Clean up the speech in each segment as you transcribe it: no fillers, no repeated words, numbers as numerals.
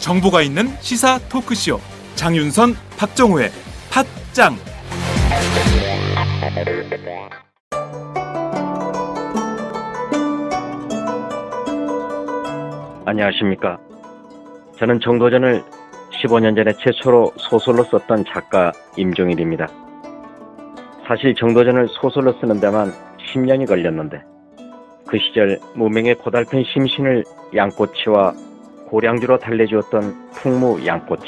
정보가 있는 시사 토크쇼 장윤선, 박정호의 팟짱. 안녕하십니까. 저는 정도전을 15년 전에 최초로 소설로 썼던 작가 임종일입니다. 사실 정도전을 소설로 쓰는 데만 10년이 걸렸는데 그 시절 무명의 고달픈 심신을 양꼬치와 고량주로 달래주었던 풍무 양꼬치.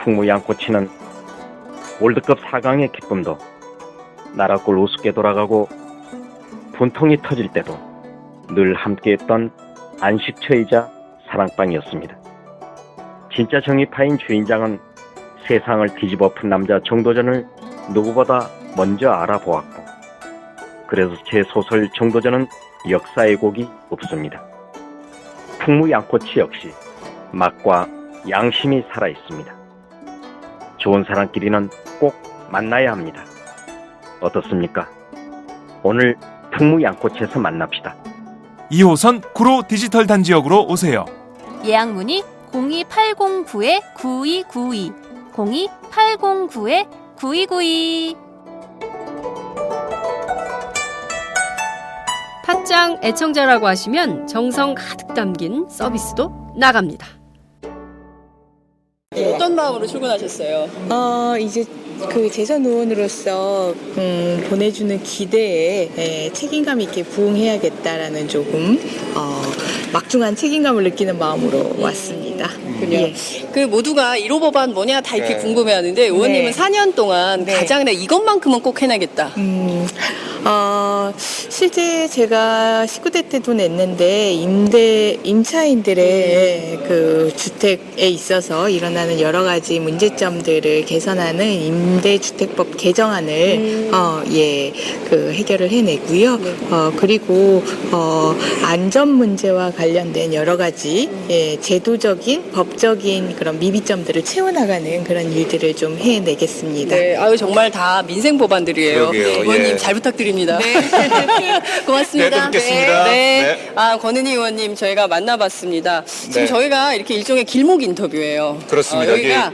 풍무 양꼬치는 월드컵 4강의 기쁨도 나라골 우습게 돌아가고 분통이 터질 때도 늘 함께했던 안식처이자 사랑방이었습니다. 진짜 정의파인 주인장은 세상을 뒤집어엎은 남자 정도전을 누구보다 먼저 알아보았고, 그래서 제 소설 정도전은 역사의 곡이 없습니다. 풍무 양꼬치 역시 맛과 양심이 살아있습니다. 좋은 사람끼리는 꼭 만나야 합니다. 어떻습니까? 오늘 풍무 양꼬치에서 만납시다. 2호선 구로 디지털 단지역으로 오세요. 예약문의 02809-9292, 02809-9292. 팟짱 애청자라고 하시면 정성 가득 담긴 서비스도 나갑니다. 어떤 마음으로 출근하셨어요? 이제 그 재선 의원으로서 보내주는 기대에 책임감 있게 부응해야겠다라는 조금 막중한 책임감을 느끼는 마음으로 왔습니다. 예. 그 모두가 1호 법안 뭐냐 다 이렇게 궁금해하는데 의원님은 4년 동안 가장 이것만큼은 꼭 해내겠다. 실제 제가 19대 때도 냈는데 임차인들의 그 주택에 있어서 일어나는 여러 가지 문제점들을 개선하는 임대주택법 개정안을 그 해결을 해내고요. 그리고 안전 문제와 관련된 여러 가지 제도적인 법적인 그런 미비점들을 채워나가는 그런 일들을 좀 해내겠습니다. 네, 아유 정말 다 민생 법안들이에요. 의원님 잘 부탁드립니다. 네. 고맙습니다. 또 뵙겠습니다. 네. 권은희 의원님 저희가 만나봤습니다. 지금 저희가 이렇게 일종의 길목 인터뷰예요. 그렇습니다. 여기가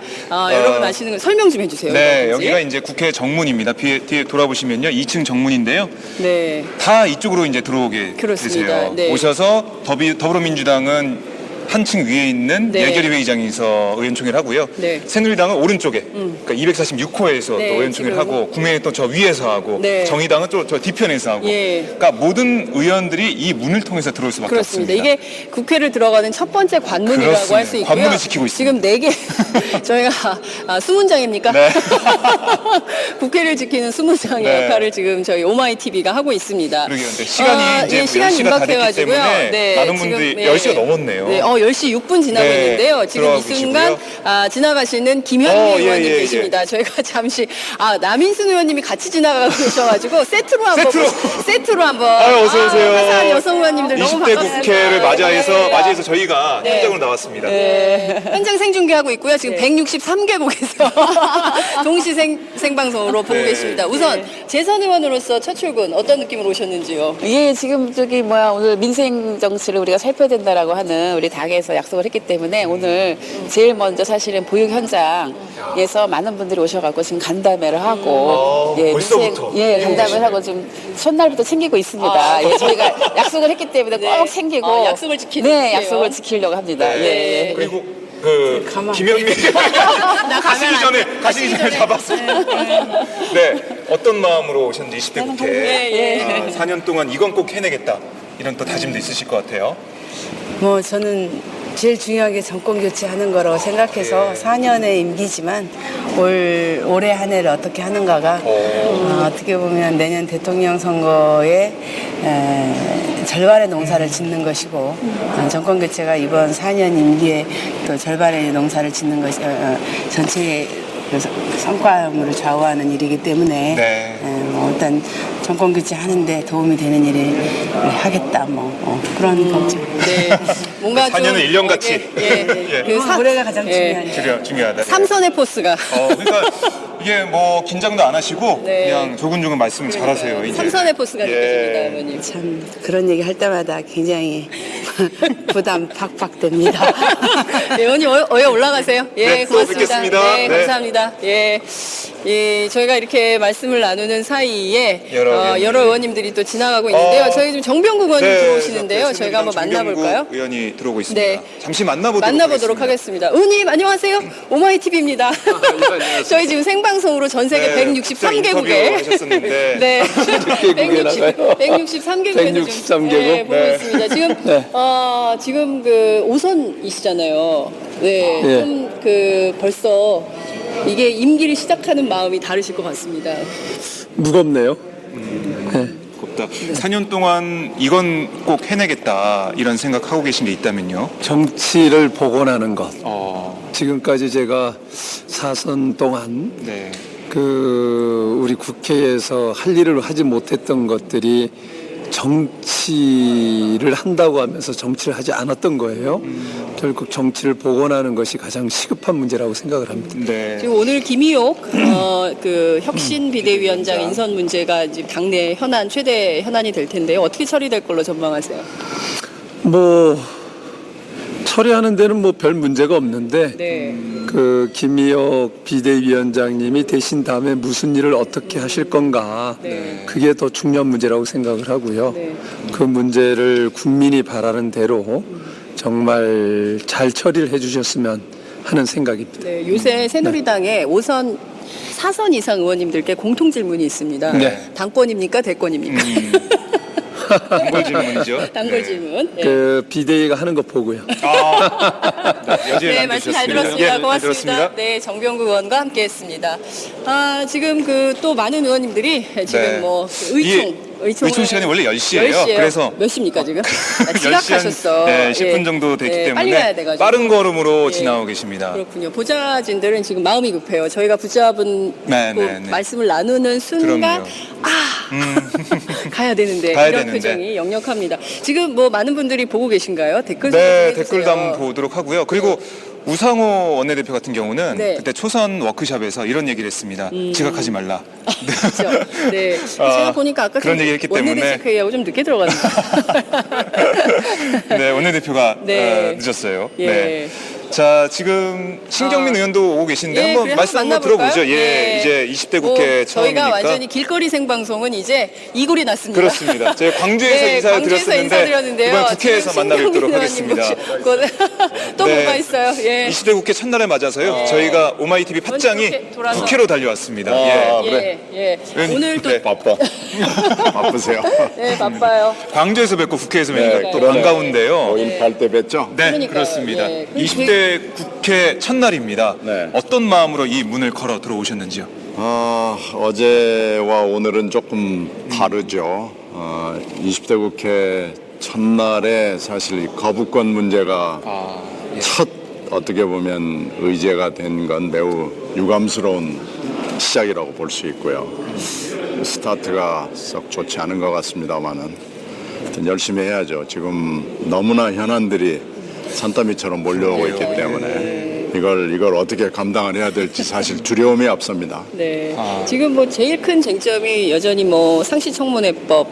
여러분 아시는 거 설명 좀 해주세요. 네, 여기가 이제 국회 정문입니다. 뒤에 돌아보시면요, 2층 정문인데요. 네. 다 이쪽으로 이제 들어오게 그렇습니다. 되세요. 네. 오셔서 더불어민주당은 한층 위에 있는 예결위회의장에서 의원총회를 하고요. 새누리당은 오른쪽에, 그러니까 246호에서 또 의원총회를 하고, 국민의힘은 또 저 위에서 하고, 정의당은 또 저 뒤편에서 하고, 그러니까 모든 의원들이 이 문을 통해서 들어올 수밖에 그렇습니다. 없습니다. 이게 국회를 들어가는 첫 번째 관문이라고 할 수 있고요. 관문을 지키고 있습니다. 지금 4개 저희가 수문장입니까? 네. 국회를 지키는 수문장의 역할을 지금 저희 오마이TV가 하고 있습니다. 그러게요. 시간이 이제 시간이 10시가 다 됐기 때문에 많은 분들이 10시가 넘었네요. 네, 10시 6분 지나고 있는데요. 지금 이 순간 지나가시는 김현미 의원님 계십니다. 저희가 잠시 남인순 의원님이 같이 지나가고 계셔가지고 세트로 한번 어서 오세요. 화사한 여성 의원님들 너무 20대 반갑습니다. 국회를 맞이해서 저희가 현장으로 나왔습니다. 현장 생중계하고 있고요. 지금 163개국에서 동시 생방송으로 보고 계십니다. 우선 재선 의원으로서 첫 출근 어떤 느낌으로 오셨는지요? 예, 지금 오늘 민생 정치를 우리가 살펴야 된다라고 하는 우리 당에서 약속을 했기 때문에 오늘 제일 먼저 사실은 보육 현장에서 많은 분들이 오셔갖고 지금 간담회를 하고 벌써부터 간담회를 하고 지금 첫날부터 챙기고 있습니다. 저희가 약속을 했기 때문에 꼭 챙기고 약속을 지키는 약속을 지키려고 합니다. 그리고 김현미 가시기 전에 잡았어요. 어떤 마음으로 오셨는지 20대 국회 4년 동안 이건 꼭 해내겠다 이런 또 다짐도 있으실 것 같아요. 저는 제일 중요하게 정권 교체하는 거라고 생각해서 4년의 임기지만 올해 한 해를 어떻게 하는가가 어떻게 보면 내년 대통령 선거에 절반의 농사를 짓는 것이고 정권 교체가 이번 4년 임기에 또 절반의 농사를 짓는 것이 전체의 성과물을 좌우하는 일이기 때문에 일단 정권 교체하는데 도움이 되는 일을 하겠다 그런 거죠. 뭔가 4년을 1년 같이. 올해가 가장 중요하죠. 중요하다. 삼선의 포스가. 그러니까 이게 뭐 긴장도 안 하시고 네. 그냥 조근조근 말씀 잘하세요. 이제. 삼선의 포스가 느껴집니다, 어머님. 참 그런 얘기 할 때마다 굉장히 부담 팍팍 됩니다. 네, 의원님 어여 올라가세요. 예, 네, 또 고맙습니다. 뵙겠습니다. 네, 네. 감사합니다. 예, 저희가 이렇게 말씀을 나누는 사이에 여러 의원님들이 또 지나가고 있는데요. 저희 지금 정병국 의원님 들어오시는데요. 저희가 한번 만나볼까요? 의원이 들어오고 있습니다. 네. 잠시 만나보도록 하겠습니다. 의원님 안녕하세요. 오마이 TV입니다. 저희 지금 생방송으로 전 세계 163개국에 하셨었는데. 네. 163개국에서 지금 보고 있습니다. 지금 지금 그 5선이시잖아요. 네. 좀 벌써 이게 임기를 시작하는 마음이 다르실 것 같습니다. 무겁네요. 곱다. 4년 동안 이건 꼭 해내겠다 이런 생각하고 계신 게 있다면요? 정치를 복원하는 것. 지금까지 제가 4선 동안 네. 우리 국회에서 할 일을 하지 못했던 것들이 정치를 한다고 하면서 정치를 하지 않았던 거예요. 결국 정치를 복원하는 것이 가장 시급한 문제라고 생각을 합니다. 네. 지금 오늘 김희옥 그 혁신 비대위원장 인선 문제가 이제 당내 최대 현안이 될 텐데요. 어떻게 처리될 걸로 전망하세요? 처리하는 데는 별 문제가 없는데 네. 김희옥 비대위원장님이 되신 다음에 무슨 일을 어떻게 하실 건가 그게 더 중요한 문제라고 생각을 하고요. 그 문제를 국민이 바라는 대로 정말 잘 처리를 해주셨으면 하는 생각입니다. 네, 요새 새누리당에 5선 4선 이상 의원님들께 공통 질문이 있습니다. 네. 당권입니까? 대권입니까? 단골 질문이죠. 단골 질문. 비대위가 하는 거 보고요. 네, 말씀 잘 들었습니다. 고맙습니다. 네, 정병국 의원과 함께했습니다. 지금 또 많은 의원님들이 지금 의총 시간이 원래 10시예요. 그래서 몇 시입니까 지금? 지각하셨어. 네, 10분 정도 됐기 때문에 빨리 가야 돼가지고. 빠른 걸음으로 지나오고 계십니다. 그렇군요. 보좌진들은 지금 마음이 급해요. 저희가 붙잡은 말씀을 나누는 순간 가야 되는데 이런 표정이 역력합니다. 지금 많은 분들이 보고 계신가요? 댓글 댓글도 한번 보도록 하고요. 그리고 우상호 원내대표 같은 경우는 그때 초선 워크숍에서 이런 얘기를 했습니다. 지각하지 말라. 그렇죠. 네. 제가 보니까 아까 그런 얘기 했기 때문에 원내대책 회의하고 좀 늦게 들어갔는데. 네, 원내대표가 늦었어요. 네. 자, 지금 신경민 의원도 오고 계신데 한번 말씀 한번 들어보죠. 이제 20대 국회 처음이니까. 저희가 완전히 길거리 생방송은 이제 이골이 났습니다. 그렇습니다. 저희 광주에서 인사드렸는데 이번 국회에서 만나뵙도록 하겠습니다. 또 뭐가 있어요? 20대 국회 첫날에 맞아서요. 저희가 오마이TV 팟짱이 국회로 달려왔습니다. 오늘 또 바쁘세요? 네, 바빠요. 광주에서 뵙고 국회에서 뵙니까 또 반가운데요. 5.18 때 뵙죠? 네, 그렇습니다. 20대 국회 첫날입니다. 어떤 마음으로 이 문을 걸어 들어오셨는지요? 어제와 오늘은 조금 다르죠. 20대 국회 첫날에 사실 이 거부권 문제가 첫 어떻게 보면 의제가 된 건 매우 유감스러운 시작이라고 볼 수 있고요. 스타트가 썩 좋지 않은 것 같습니다만은 열심히 해야죠. 지금 너무나 현안들이 산더미처럼 몰려오고 있기 때문에 이걸 어떻게 감당을 해야 될지 사실 두려움이 앞섭니다. 네. 지금 제일 큰 쟁점이 여전히 상시청문회법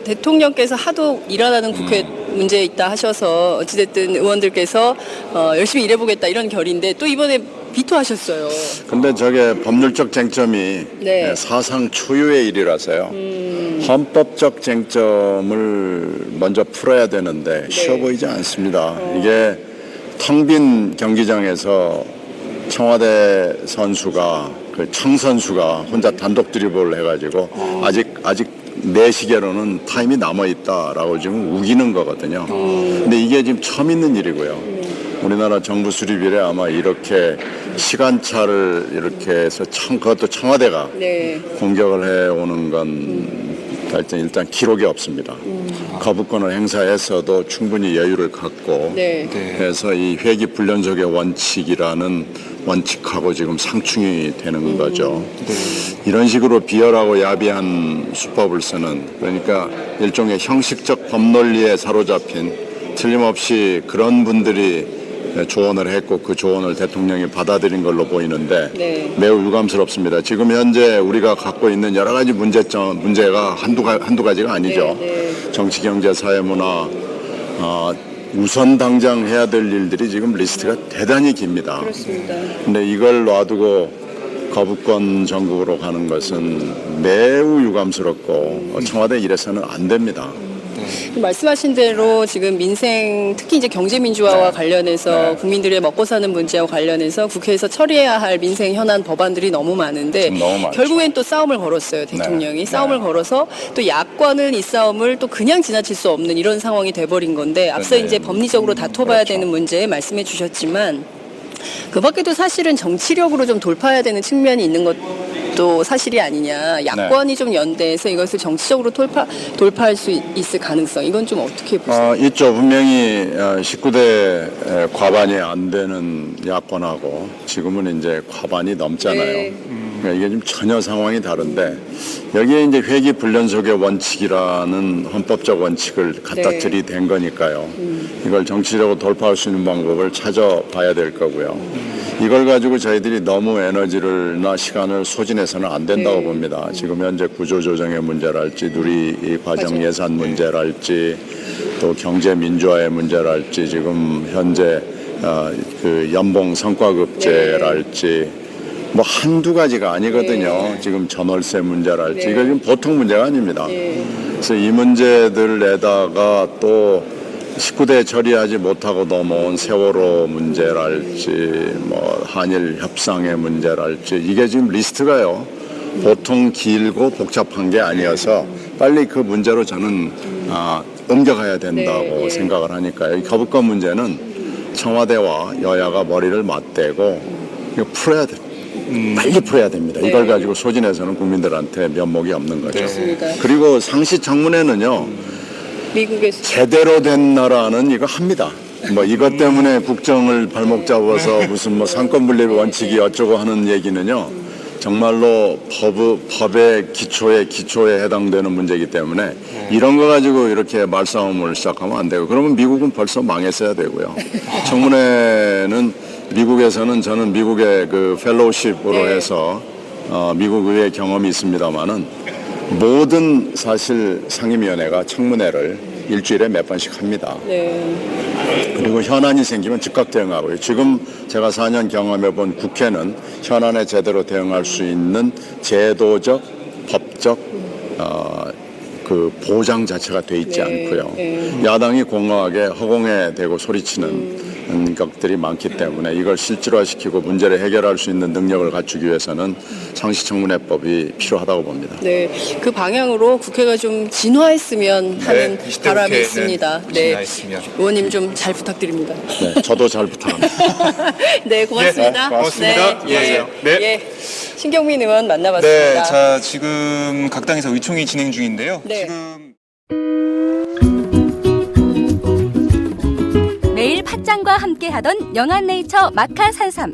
대통령께서 하도 일어나는 국회 문제 있다 하셔서 어찌됐든 의원들께서 열심히 일해보겠다 이런 결인데 또 이번에 비토하셨어요. 근데 저게 법률적 쟁점이 사상 초유의 일이라서요. 헌법적 쟁점을 먼저 풀어야 되는데 쉬워 보이지 않습니다. 이게 텅 빈 경기장에서 청와대 선수가 청 선수가 혼자 단독 드리블을 해가지고 아직 내 시계로는 타임이 남아있다라고 지금 우기는 거거든요. 근데 이게 지금 처음 있는 일이고요. 우리나라 정부 수립 이래 아마 이렇게 시간차를 이렇게 해서 그것도 청와대가 공격을 해오는 건 일단 기록이 없습니다. 거부권을 행사했어도 충분히 여유를 갖고 해서 이 회기불연속의 원칙이라는 원칙하고 지금 상충이 되는 거죠. 이런 식으로 비열하고 야비한 수법을 쓰는 그러니까 일종의 형식적 법논리에 사로잡힌 틀림없이 그런 분들이 조언을 했고 그 조언을 대통령이 받아들인 걸로 보이는데 네. 매우 유감스럽습니다. 지금 현재 우리가 갖고 있는 여러 가지 문제가 한두 가지가 아니죠. 정치, 경제, 사회, 문화 우선 당장 해야 될 일들이 지금 리스트가 대단히 깁니다. 그렇습니다. 근데 이걸 놔두고 거부권 전국으로 가는 것은 매우 유감스럽고 청와대 이래서는 안 됩니다. 말씀하신 대로 지금 민생 특히 이제 경제 민주화와 관련해서 국민들의 먹고 사는 문제와 관련해서 국회에서 처리해야 할 민생 현안 법안들이 너무 많은데 결국엔 또 싸움을 걸었어요. 대통령이 싸움을 걸어서 또 야권은 이 싸움을 또 그냥 지나칠 수 없는 이런 상황이 돼버린 건데 앞서 이제 법리적으로 다퉈봐야 되는 문제 말씀해 주셨지만 그 밖에도 사실은 정치력으로 좀 돌파해야 되는 측면이 있는 것도 사실이 아니냐. 야권이 좀 연대해서 이것을 정치적으로 돌파할 수 있을 가능성. 이건 좀 어떻게 보세요? 있죠. 분명히 19대 과반이 안 되는 야권하고 지금은 이제 과반이 넘잖아요. 그러니까 이게 좀 전혀 상황이 다른데 여기에 이제 회기 불연속의 원칙이라는 헌법적 원칙을 갖다 들이댄 거니까요. 이걸 정치적으로 돌파할 수 있는 방법을 찾아봐야 될 거고요. 이걸 가지고 저희들이 너무 에너지를나 시간을 소진해서는 안 된다고 봅니다. 지금 현재 구조조정의 문제랄지 누리 과정 예산 문제랄지 또 경제 민주화의 문제랄지 지금 현재 그 연봉 성과급제랄지 뭐 한두 가지가 아니거든요. 지금 전월세 문제랄지 이거 지금 보통 문제가 아닙니다. 그래서 이 문제들에다가 또 19대 처리하지 못하고 넘어온 세월호 문제랄지 뭐 한일 협상의 문제랄지 이게 지금 리스트가요. 보통 길고 복잡한 게 아니어서 빨리 그 문제로 저는 옮겨가야 된다고 생각을 하니까요. 이 거부권 문제는 청와대와 여야가 머리를 맞대고 이거 풀어야 돼요. 빨리 풀어야 됩니다. 이걸 가지고 소진해서는 국민들한테 면목이 없는 거죠. 그렇습니다. 그리고 상시청문회는요. 미국에서 제대로 된 나라는 이거 합니다. 뭐 이것 때문에 국정을 발목 잡아서 무슨 뭐 상권분립 원칙이 어쩌고 하는 얘기는요. 정말로 법의 기초에 해당되는 문제이기 때문에 이런 거 가지고 이렇게 말싸움을 시작하면 안 되고 그러면 미국은 벌써 망했어야 되고요. 청문회는 미국에서는 저는 미국의 그 펠로우십으로 해서 미국 의회 경험이 있습니다만은 모든 사실 상임위원회가 청문회를 일주일에 몇 번씩 합니다. 그리고 현안이 생기면 즉각 대응하고요. 지금 제가 4년 경험해본 국회는 현안에 제대로 대응할 수 있는 제도적, 법적 그 보장 자체가 돼 있지 않고요. 야당이 공허하게 허공에 대고 소리치는 것들이 많기 때문에 이걸 실질화시키고 문제를 해결할 수 있는 능력을 갖추기 위해서는 상시청문회법이 필요하다고 봅니다. 네, 그 방향으로 국회가 좀 진화했으면 하는 바람이 있습니다. 진화했으면. 의원님 좀 잘 부탁드립니다. 네, 저도 잘 부탁합니다. 네, 고맙습니다. 고맙습니다. 신경민 의원 만나봤습니다. 네, 자 지금 각 당에서 의총이 진행 중인데요. 지금 매일 팥짱과 함께하던 영한네이처 마카산삼.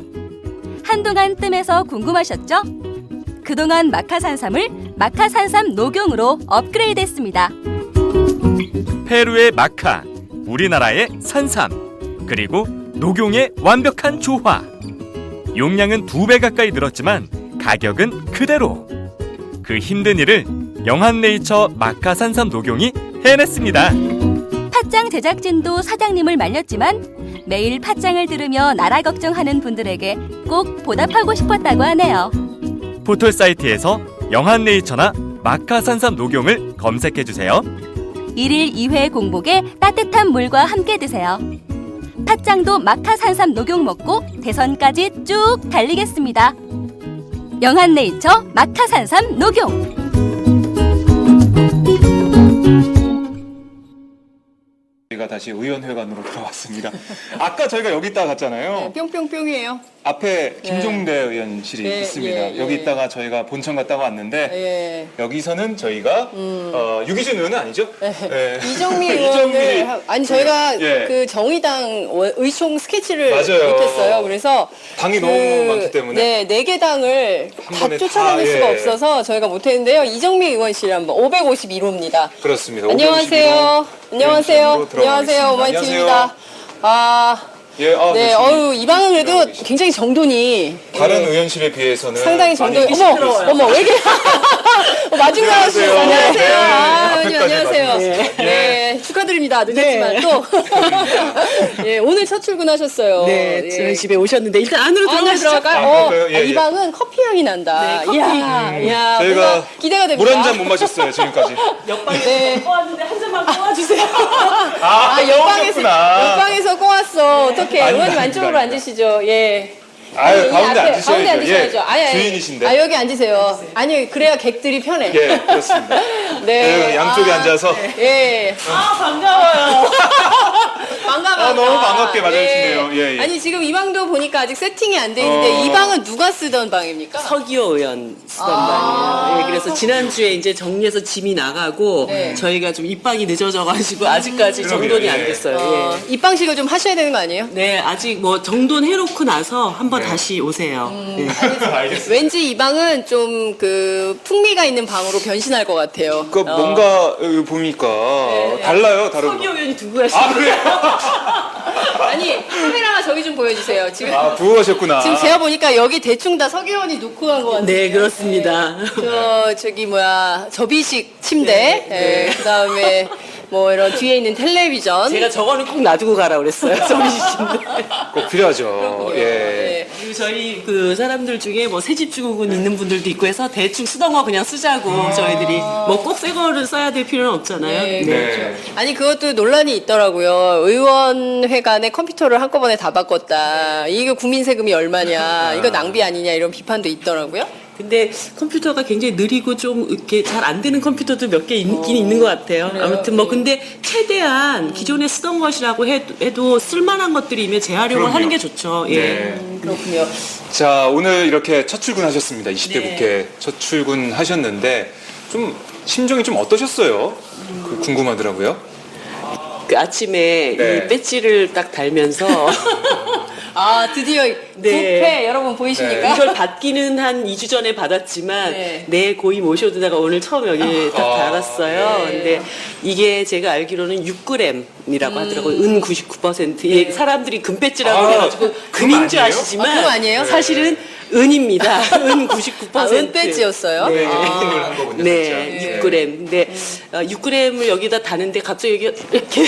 한동안 뜸해서 궁금하셨죠? 그동안 마카산삼을 마카산삼 녹용으로 업그레이드했습니다. 페루의 마카, 우리나라의 산삼, 그리고 녹용의 완벽한 조화. 용량은 2배 가까이 늘었지만 가격은 그대로. 그 힘든 일을 영한네이처 마카산삼 녹용이 해냈습니다. 팥짱 제작진도 사장님을 말렸지만 매일 팥짱을 들으며 나라 걱정하는 분들에게 꼭 보답하고 싶었다고 하네요. 포털 사이트에서 영한네이처나 마카산삼 녹용을 검색해주세요. 1일 2회 공복에 따뜻한 물과 함께 드세요. 팥짱도 마카산삼 녹용 먹고 대선까지 쭉 달리겠습니다. 영한네이처 마카산삼 녹용. 저희가 다시 의원회관으로 돌아왔습니다. 아까 저희가 여기 있다가 갔잖아요. 뿅뿅뿅이에요. 앞에 김종대 의원실이 있습니다. 여기 있다가 저희가 본청 갔다가 왔는데 여기서는 저희가 유기준 의원은 아니죠? 이정미 의원을 아니 저희가 그 정의당 의총 스케치를 못했어요. 그래서 당이 너무 많기 때문에 4개 당을 다 쫓아다닐 수가 없어서 저희가 못했는데요. 이정미 의원실 한번 551호입니다. 그렇습니다. 안녕하세요. 안녕하세요. 안녕하세요. 안녕하세요. 오마이 안녕하세요. TV입니다. 예, 네, 이 방은 그래도 굉장히 정돈이 다른 의원실에 비해서는 상당히 정돈이. 많이 어머, 왜 이렇게. 마중 나왔어요. 안녕하세요. 안녕하세요. 네, 안녕하세요. 앞에까지 네, 축하드립니다. 늦었지만 또. 예, 오늘 첫 출근하셨어요. 네, 저희 집에 오셨는데 일단 안으로 안으로 들어가시죠. 들어갈까요? 예, 이 예. 방은 커피 향이 난다. 네, 커피. 이야, 저희가 뭔가 기대가 됩니다. 물 한 잔 못 마셨어요, 지금까지. 네. 꼬았는데 한 잔만 꼬아주세요. 옆방에서 꼬았어. 어떡해. 아닙니다, 의원님 안쪽으로 아닙니다. 앉으시죠. 예. 아유, 아니, 가운데 앞에, 앉으셔야죠. 가운데 앉으셔야죠. 예, 아니, 주인이신데. 여기 앉으세요. 아니, 그래야 객들이 편해. 예, 그렇습니다. 네. 양쪽에 앉아서. 예. 반가워요. 반가워요. 너무 반갑게 맞아주시네요. 예, 예. 아니, 지금 이 방도 보니까 아직 세팅이 안 돼 있는데 이 방은 누가 쓰던 방입니까? 서기호 의원 쓰던 방이에요. 예, 그래서 지난주에 이제 정리해서 짐이 나가고 네. 저희가 좀 입방이 늦어져가지고 아직까지 그러게요, 정돈이 예. 안 됐어요. 예. 입방식을 좀 하셔야 되는 거 아니에요? 네, 아직 뭐 정돈해놓고 나서 한번 다시 오세요. 예. 알겠습니다. 왠지 이 방은 좀 그 풍미가 있는 방으로 변신할 것 같아요. 그 뭔가 여기 보니까 달라요, 다른 서기호 거. 의원이 두고 가시는 그래요? 아니, 카메라가 저기 좀 보여주세요. 지금. 부고 가셨구나. 지금 제가 보니까 여기 대충 다 서기원이 놓고 간 것 같아요. 네, 그렇습니다. 저기 뭐야 접이식 침대, 예, 그다음에 뭐 이런 뒤에 있는 텔레비전. 제가 저거는 꼭 놔두고 가라 그랬어요. 서비스인데. 꼭 필요하죠. 예. 그리고 저희 그 사람들 중에 뭐 새집 증후군 있는 분들도 있고 해서 대충 쓰던 거 그냥 쓰자고 저희들이 뭐 꼭 새 거를 써야 될 필요는 없잖아요. 네, 네. 그렇죠. 아니 그것도 논란이 있더라고요. 의원회 간에 컴퓨터를 한꺼번에 다 바꿨다. 이거 국민 세금이 얼마냐. 이거 낭비 아니냐 이런 비판도 있더라고요. 근데 컴퓨터가 굉장히 느리고 좀 이렇게 잘 안 되는 컴퓨터도 몇 개 있긴 있는 것 같아요. 그래요? 아무튼 뭐 근데 최대한 기존에 쓰던 것이라고 해도 쓸만한 것들이면 재활용을 그럼요. 하는 게 좋죠. 예. 네. 그렇군요. 자, 오늘 이렇게 첫 출근하셨습니다. 20대 네. 국회 첫 출근하셨는데 좀 심정이 좀 어떠셨어요? 그 궁금하더라고요. 그 아침에 네. 이 배지를 딱 달면서 드디어 국회 여러분 보이십니까? 이걸 받기는 한 2주 전에 받았지만 네. 내 고이 모셔두다가 오늘 처음 여기 딱 달았어요. 네. 근데 이게 제가 알기로는 6g이라고 하더라고요. 은 99%. 이게 사람들이 금배지라고 해가지고 금인 줄 아니에요? 아시지만 그거 아니에요? 사실은 은입니다. 은 99%. 은 배지였어요? 네. 을 한 거군요. 네, 진짜. 6g. 근데 6g을 여기다 다는데 갑자기 여기 이렇게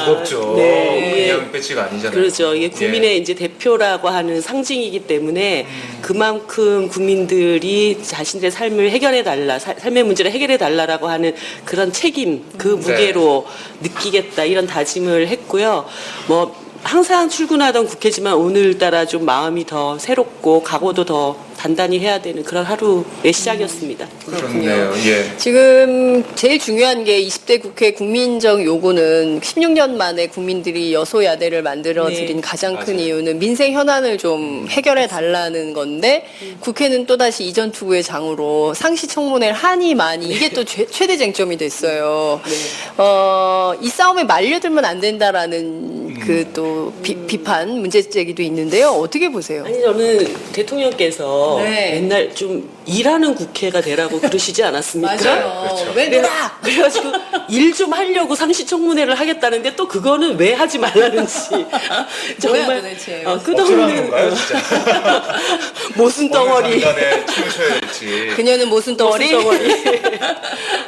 무겁죠. 네, 그냥 배지가 아니잖아요. 그렇죠. 이게 국민의 이제 대표라고 하는 상징이기 때문에 그만큼 국민들이 자신들의 삶을 해결해 달라, 삶의 문제를 해결해 달라라고 하는 그런 책임, 그 무게로 느끼겠다 이런 다짐을 했고요. 뭐 항상 출근하던 국회지만 오늘따라 좀 마음이 더 새롭고 각오도 더 단단히 해야 되는 그런 하루의 시작이었습니다. 그렇네요. 예. 지금 제일 중요한 게 20대 국회 국민적 요구는 16년 만에 국민들이 여소야대를 만들어드린 네. 가장 큰 맞아요. 이유는 민생 현안을 좀 해결해 달라는 건데 국회는 또다시 이전 투구의 장으로 상시 청문회를 하니 많이 이게 또 최대 쟁점이 됐어요. 이 싸움에 말려들면 안 된다라는 그 또 비판 문제 제기도 있는데요. 어떻게 보세요? 아니 저는 대통령께서 네. 맨날 좀 일하는 국회가 되라고 그러시지 않았습니까? 맞아요. 그렇죠. 왜 놀아? 그래가지고 일 좀 하려고 상시청문회를 하겠다는데 또 그거는 왜 하지 말라는지 정말 도대체? 억지로 하는 끝없는 건가요, 진짜? 모순 덩어리. 단에 춤을 춰야 될지. 그녀는 모순 덩어리?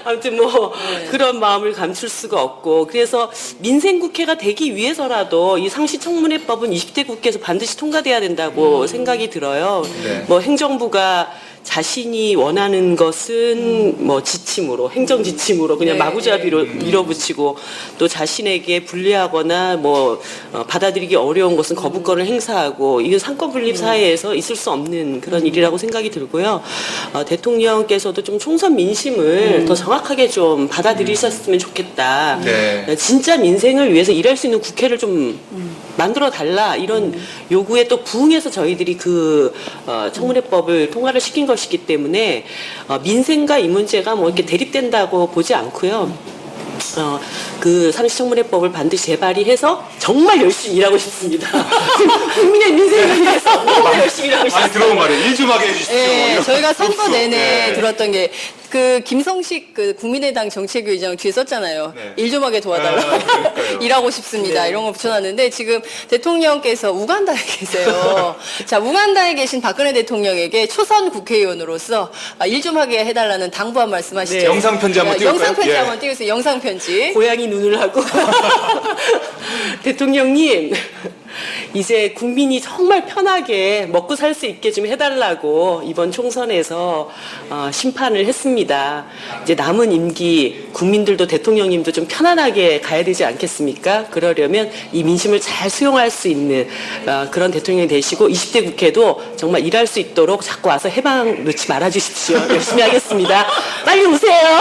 아무튼 뭐 그런 마음을 감출 수가 없고 그래서 민생국회가 되기 위해서라도 이 상시청문회법은 20대 국회에서 반드시 통과돼야 된다고 생각이 들어요. 네. 뭐 행정부가 자신이 원하는 것은 뭐 지침으로 행정 지침으로 그냥 마구잡이로 밀어붙이고 또 자신에게 불리하거나 뭐 받아들이기 어려운 것은 거부권을 행사하고 이건 상권 분립 사회에서 있을 수 없는 그런 일이라고 생각이 들고요. 대통령께서도 좀 총선 민심을 더 정확하게 좀 받아들이셨으면 좋겠다. 네. 진짜 민생을 위해서 일할 수 있는 국회를 좀 만들어 달라 이런 요구에 또 부응해서 저희들이 그 청문회법을 통과를 시킨 것이기 때문에 민생과 이 문제가 뭐 이렇게 대립된다고 보지 않고요. 그 상시청문회법을 반드시 재발의해서 정말 열심히 일하고 싶습니다. 국민의 민생을 위해서 정말 열심히 일하고 싶습니다. 많이 들어온 말이에요. 일 좀 하게 해주십시오. 네, 이런 저희가 선거 박수. 내내 네. 들었던 게 그 김성식 그 국민의당 정책위의장 뒤에 썼잖아요. 일 좀 하게 도와달라. 일하고 싶습니다. 이런 거 붙여놨는데 지금 대통령께서 우간다에 계세요. 자, 우간다에 계신 박근혜 대통령에게 초선 국회의원으로서 일 좀 하게 해달라는 당부한 말씀하시죠. 영상 편지 한번 띄울까요? 영상 편지 한번 띄우세요. 영상 편지. 고양이 눈을 하고 대통령님 이제 국민이 정말 편하게 먹고 살 수 있게 좀 해달라고 이번 총선에서 심판을 했습니다. 이제 남은 임기 국민들도 대통령님도 좀 편안하게 가야 되지 않겠습니까? 그러려면 이 민심을 잘 수용할 수 있는 그런 대통령이 되시고 20대 국회도 정말 일할 수 있도록 자꾸 와서 해방 놓지 말아주십시오. 열심히 하겠습니다. 빨리 오세요.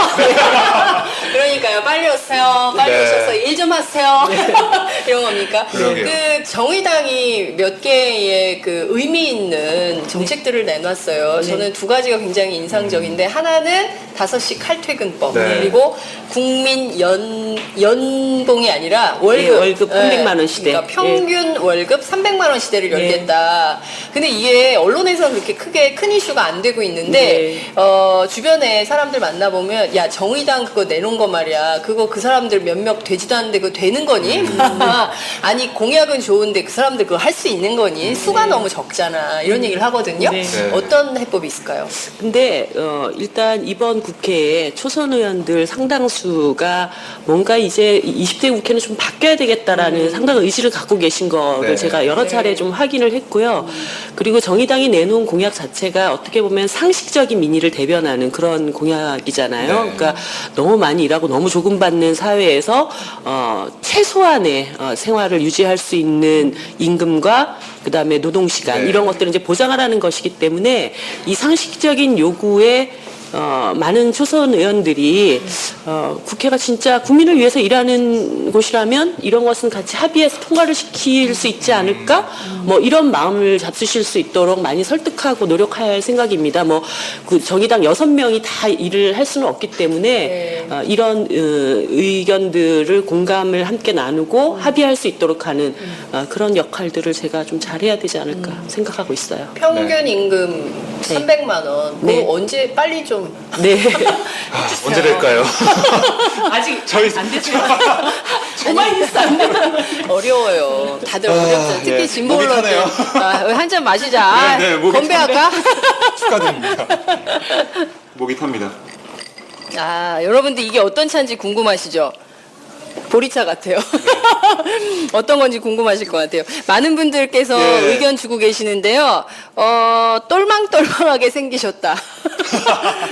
그러니까요. 빨리 오세요. 빨리 오셔서 일 좀 하세요. 이런 겁니까? 그 정의당이 몇 개의 그 의미 있는 정책들을 내놨어요. 저는 두 가지가 굉장히 인상적인데 하나는 5시 칼퇴근법 그리고 국민 연봉이 아니라 월급, 월급 300만 원 시대. 그러니까 평균 월급 300만 원 시대를 열겠다. 근데 이게 언론에서는 그렇게 크게 큰 이슈가 안 되고 있는데 주변에 사람들 만나보면 야 정의당 그거 내놓은 거 말이야. 그거 그 사람들 몇몇 되지도 않는데 그거 되는 거니? 아니 공약은 좋은데 그 사람들 그거 할 수 있는 거니? 수가 너무 적잖아. 이런 얘기를 하거든요. 어떤 해법이 있을까요? 근데 일단 이번 국회에 초선 의원들 상당수가 뭔가 이제 20대 국회는 좀 바뀌어야 되겠다라는 상당한 의지를 갖고 계신 거를 제가 여러 차례 좀 확인을 했고요. 그리고 정의당이 내놓은 공약 자체가 어떻게 보면 상식적인 민의를 대변하는 그런 공약이잖아요. 그러니까 너무 많이 일하고 너무 조금 받는 사회에서 최소한의 생활을 유지할 수 있는 임금과 그다음에 노동시간 이런 것들을 이제 보장하라는 것이기 때문에 이 상식적인 요구에 많은 초선 의원들이 국회가 진짜 국민을 위해서 일하는 곳이라면 이런 것은 같이 합의해서 통과를 시킬 수 있지 않을까? 뭐 이런 마음을 잡수실 수 있도록 많이 설득하고 노력할 생각입니다. 뭐 그 정의당 6명이 다 일을 할 수는 없기 때문에 이런 의견들을 공감을 함께 나누고 합의할 수 있도록 하는 그런 역할들을 제가 좀 잘해야 되지 않을까 생각하고 있어요. 평균 임금 300만 원. 그거 언제 빨리 좀 언제 될까요? 아직 저희 안 됐어요. 정말 비싼데 어려워요. 다들 어렵죠. 특히 진보 목이 언론들. 타네요. 한 잔 마시자. 목이 건배할까? 축하드립니다. 목이 탑니다. 여러분들 이게 어떤 차인지 궁금하시죠? 보리차 같아요. 어떤 건지 궁금하실 것 같아요. 많은 분들께서 의견 주고 계시는데요. 똘망똘망하게 생기셨다.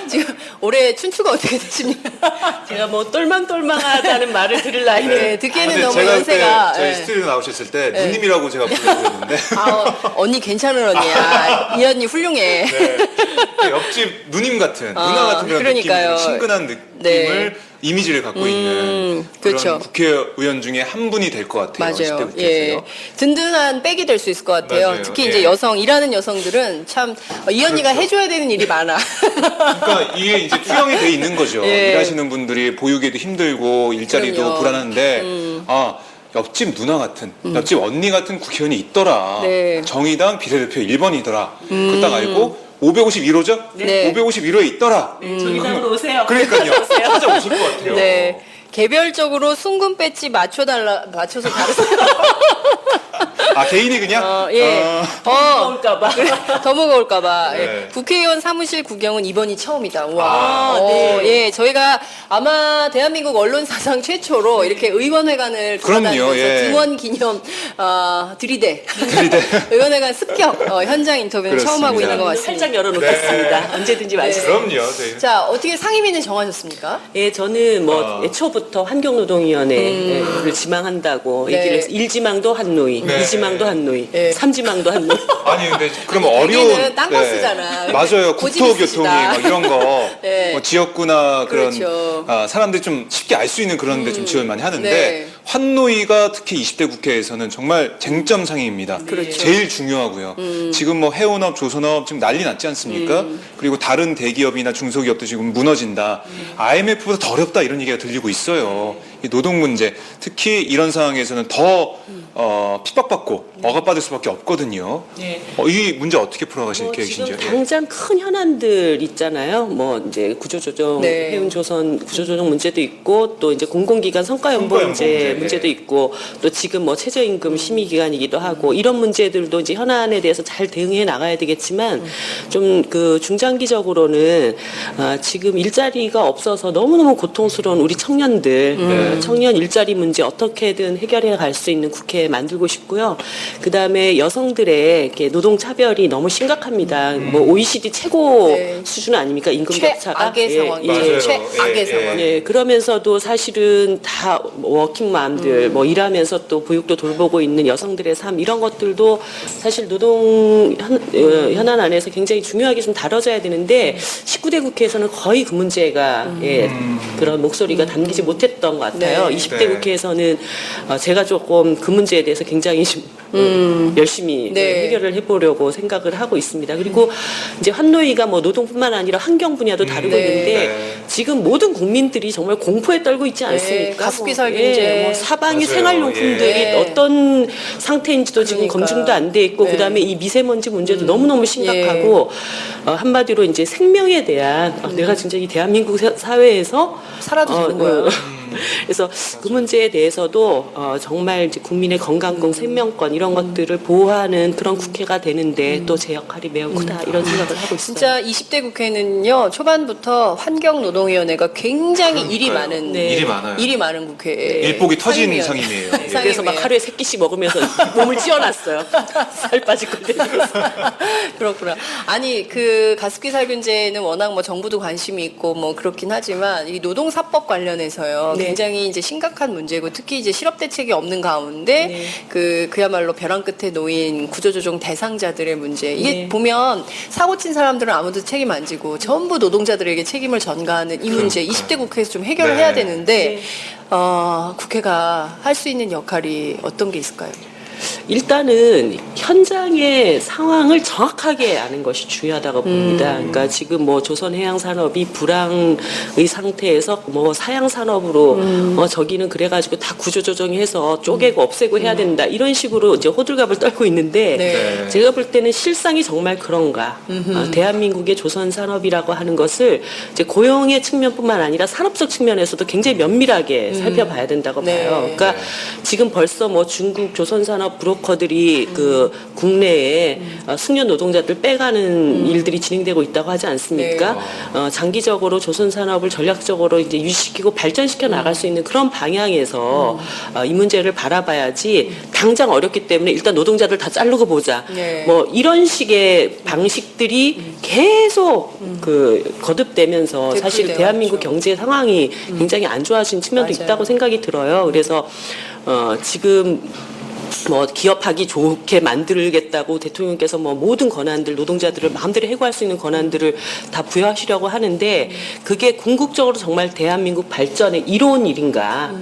지금 올해 춘추가 어떻게 되십니까? 제가 뭐 똘망똘망하다는 말을 들을 나이는 듣기에는 너무 제가 연세가. 저희 스튜디오 나오셨을 때 누님이라고 제가 부르는데 언니 괜찮은 언니야. 이 언니 훌륭해. 옆집 누님 같은 누나 같은 그런 그러니까요. 느낌, 친근한 느낌을 이미지를 갖고 있는 그렇죠. 그런 국회의원 중에 한 분이 될 것 같아요. 맞아요. 10대 국회에서요. 든든한 백이 될 수 있을 것 같아요. 맞아요. 특히 이제 일하는 여성들은 참 이 언니가 해줘야 되는 일이 많아. 그러니까 이게 이제 투영이 돼 있는 거죠. 일하시는 분들이 보육에도 힘들고 일자리도 그럼요. 불안한데 옆집 누나 같은 옆집 언니 같은 국회의원이 있더라. 정의당 비례대표 1번이더라. 그거 딱 알고 551호죠? 551호에 있더라. 정의당으로 오세요. 그러니까요. 찾아오실 것 같아요. 개별적으로 순금 배지 맞춰서 다르세요. 개인이 그냥? 더 무거울까봐. 더 무거울까봐. 국회의원 사무실 구경은 이번이 처음이다. 와. 저희가 아마 대한민국 언론사상 최초로 이렇게 의원회관을 돌아다니면서 등원 기념 들이대. 의원회관 습격 현장 인터뷰는 처음 하고 있는 것 같습니다. 살짝 열어놓겠습니다. 언제든지 와주세요. 그럼요. 자, 어떻게 상임위는 정하셨습니까? 저는 뭐 애초부터 환경노동위원회를 지망한다고 얘기를 했어요. 1지망도 한노위, 2지망도 한노위, 3지망도 한노위. 아니 근데 그러면 어려운 딴 거 쓰잖아. 맞아요. 국토교통이 막 이런 거 뭐 지역구나 그런 그렇죠. 사람들이 좀 쉽게 알 수 있는 그런 데 좀 지원 많이 하는데 환노위가 특히 20대 국회에서는 정말 쟁점 상임입니다. 제일 중요하고요. 지금 뭐 해운업, 조선업 지금 난리 났지 않습니까? 그리고 다른 대기업이나 중소기업도 지금 무너진다. IMF보다 더 어렵다 이런 얘기가 들리고 있어요. 이 노동 문제, 특히 이런 상황에서는 더 핍박받고 억압받을 수밖에 없거든요. 네. 이 문제 어떻게 풀어가실 계획이신지요? 지금 당장 큰 현안들 있잖아요. 뭐 이제 구조조정, 네. 해운조선 구조조정 문제도 있고 또 이제 공공기관 성과연봉 문제도 있고 또 지금 뭐 최저임금 심의기간이기도 하고 이런 문제들도 이제 현안에 대해서 잘 대응해 나가야 되겠지만 좀 그 중장기적으로는 지금 일자리가 없어서 너무너무 고통스러운 우리 청년들 청년 일자리 문제 어떻게든 해결해 갈 수 있는 국회 만들고 싶고요. 그 다음에 여성들의 이렇게 노동 차별이 너무 심각합니다. 뭐 OECD 최고 수준 아닙니까? 임금 격차가 최악의 상황이죠. 최악의 상황. 예, 그러면서도 사실은 다 워킹맘들 뭐 일하면서 또 보육도 돌보고 있는 여성들의 삶 이런 것들도 사실 노동 현안 안에서 굉장히 중요하게 좀 다뤄져야 되는데 19대 국회에서는 거의 그 문제가 그런 목소리가 담기지 못했던 것 같아요. 20대 국회에서는 제가 조금 그 문제에 대해서 굉장히 열심히 해결을 해보려고 생각을 하고 있습니다. 그리고 이제 환노위가 뭐 노동뿐만 아니라 환경 분야도 다루고 있는데 지금 모든 국민들이 정말 공포에 떨고 있지 않습니까? 가습기 살균제, 뭐 사방이 생활용품들이 어떤 상태인지도 지금 검증도 안 돼 있고 그다음에 이 미세먼지 문제도 너무너무 심각하고 한마디로 이제 생명에 대한 내가 진짜 이 대한민국 사회에서 살아도 되는 거야. 그래서 그 문제에 대해서도 정말 이제 국민의 건강권, 생명권 이런 것들을 보호하는 그런 국회가 되는데 또 제 역할이 매우 크다 이런 생각을 하고 있어요. 진짜 20대 국회는요 초반부터 환경노동위원회가 굉장히 일이 많은 일이 많아요. 국회. 일복이 터진 상임이에요. 그래서 막 하루에 3끼씩 먹으면서 몸을 찌워놨어요. 살 빠질 건데. 그렇구나. 아니 그 가습기 살균제는 워낙 뭐 정부도 관심이 있고 뭐 그렇긴 하지만 이 노동사법 관련해서요 굉장히 이제 심각한 문제고 특히 이제 실업 대책이 없는 가운데 그야말로 벼랑 끝에 놓인 구조조정 대상자들의 문제 이게 보면 사고 친 사람들은 아무도 책임 안 지고 전부 노동자들에게 책임을 전가하는 이 문제 20대 국회에서 좀 해결을 해야 되는데 국회가 할 수 있는 역할이 어떤 게 있을까요? 일단은 현장의 상황을 정확하게 아는 것이 중요하다고 봅니다. 그러니까 지금 뭐 조선해양산업이 불황의 상태에서 뭐 사양산업으로 저기는 그래가지고 다 구조조정해서 쪼개고 없애고 해야 된다 이런 식으로 이제 호들갑을 떨고 있는데 제가 볼 때는 실상이 정말 그런가? 대한민국의 조선산업이라고 하는 것을 이제 고용의 측면뿐만 아니라 산업적 측면에서도 굉장히 면밀하게 살펴봐야 된다고 봐요. 그러니까 지금 벌써 뭐 중국 조선산업 브로커들이 그 국내에 숙련 노동자들 빼가는 일들이 진행되고 있다고 하지 않습니까? 장기적으로 조선 산업을 전략적으로 이제 유지시키고 발전시켜 나갈 수 있는 그런 방향에서 이 문제를 바라봐야지 당장 어렵기 때문에 일단 노동자들 다 자르고 보자. 뭐 이런 식의 방식들이 계속 그 거듭되면서 사실 대한민국 경제 상황이 굉장히 안 좋아진 측면도 있다고 생각이 들어요. 그래서 지금 뭐 기업하기 좋게 만들겠다고 대통령께서 뭐 모든 권한들 노동자들을 마음대로 해고할 수 있는 권한들을 다 부여하시려고 하는데 그게 궁극적으로 정말 대한민국 발전에 이로운 일인가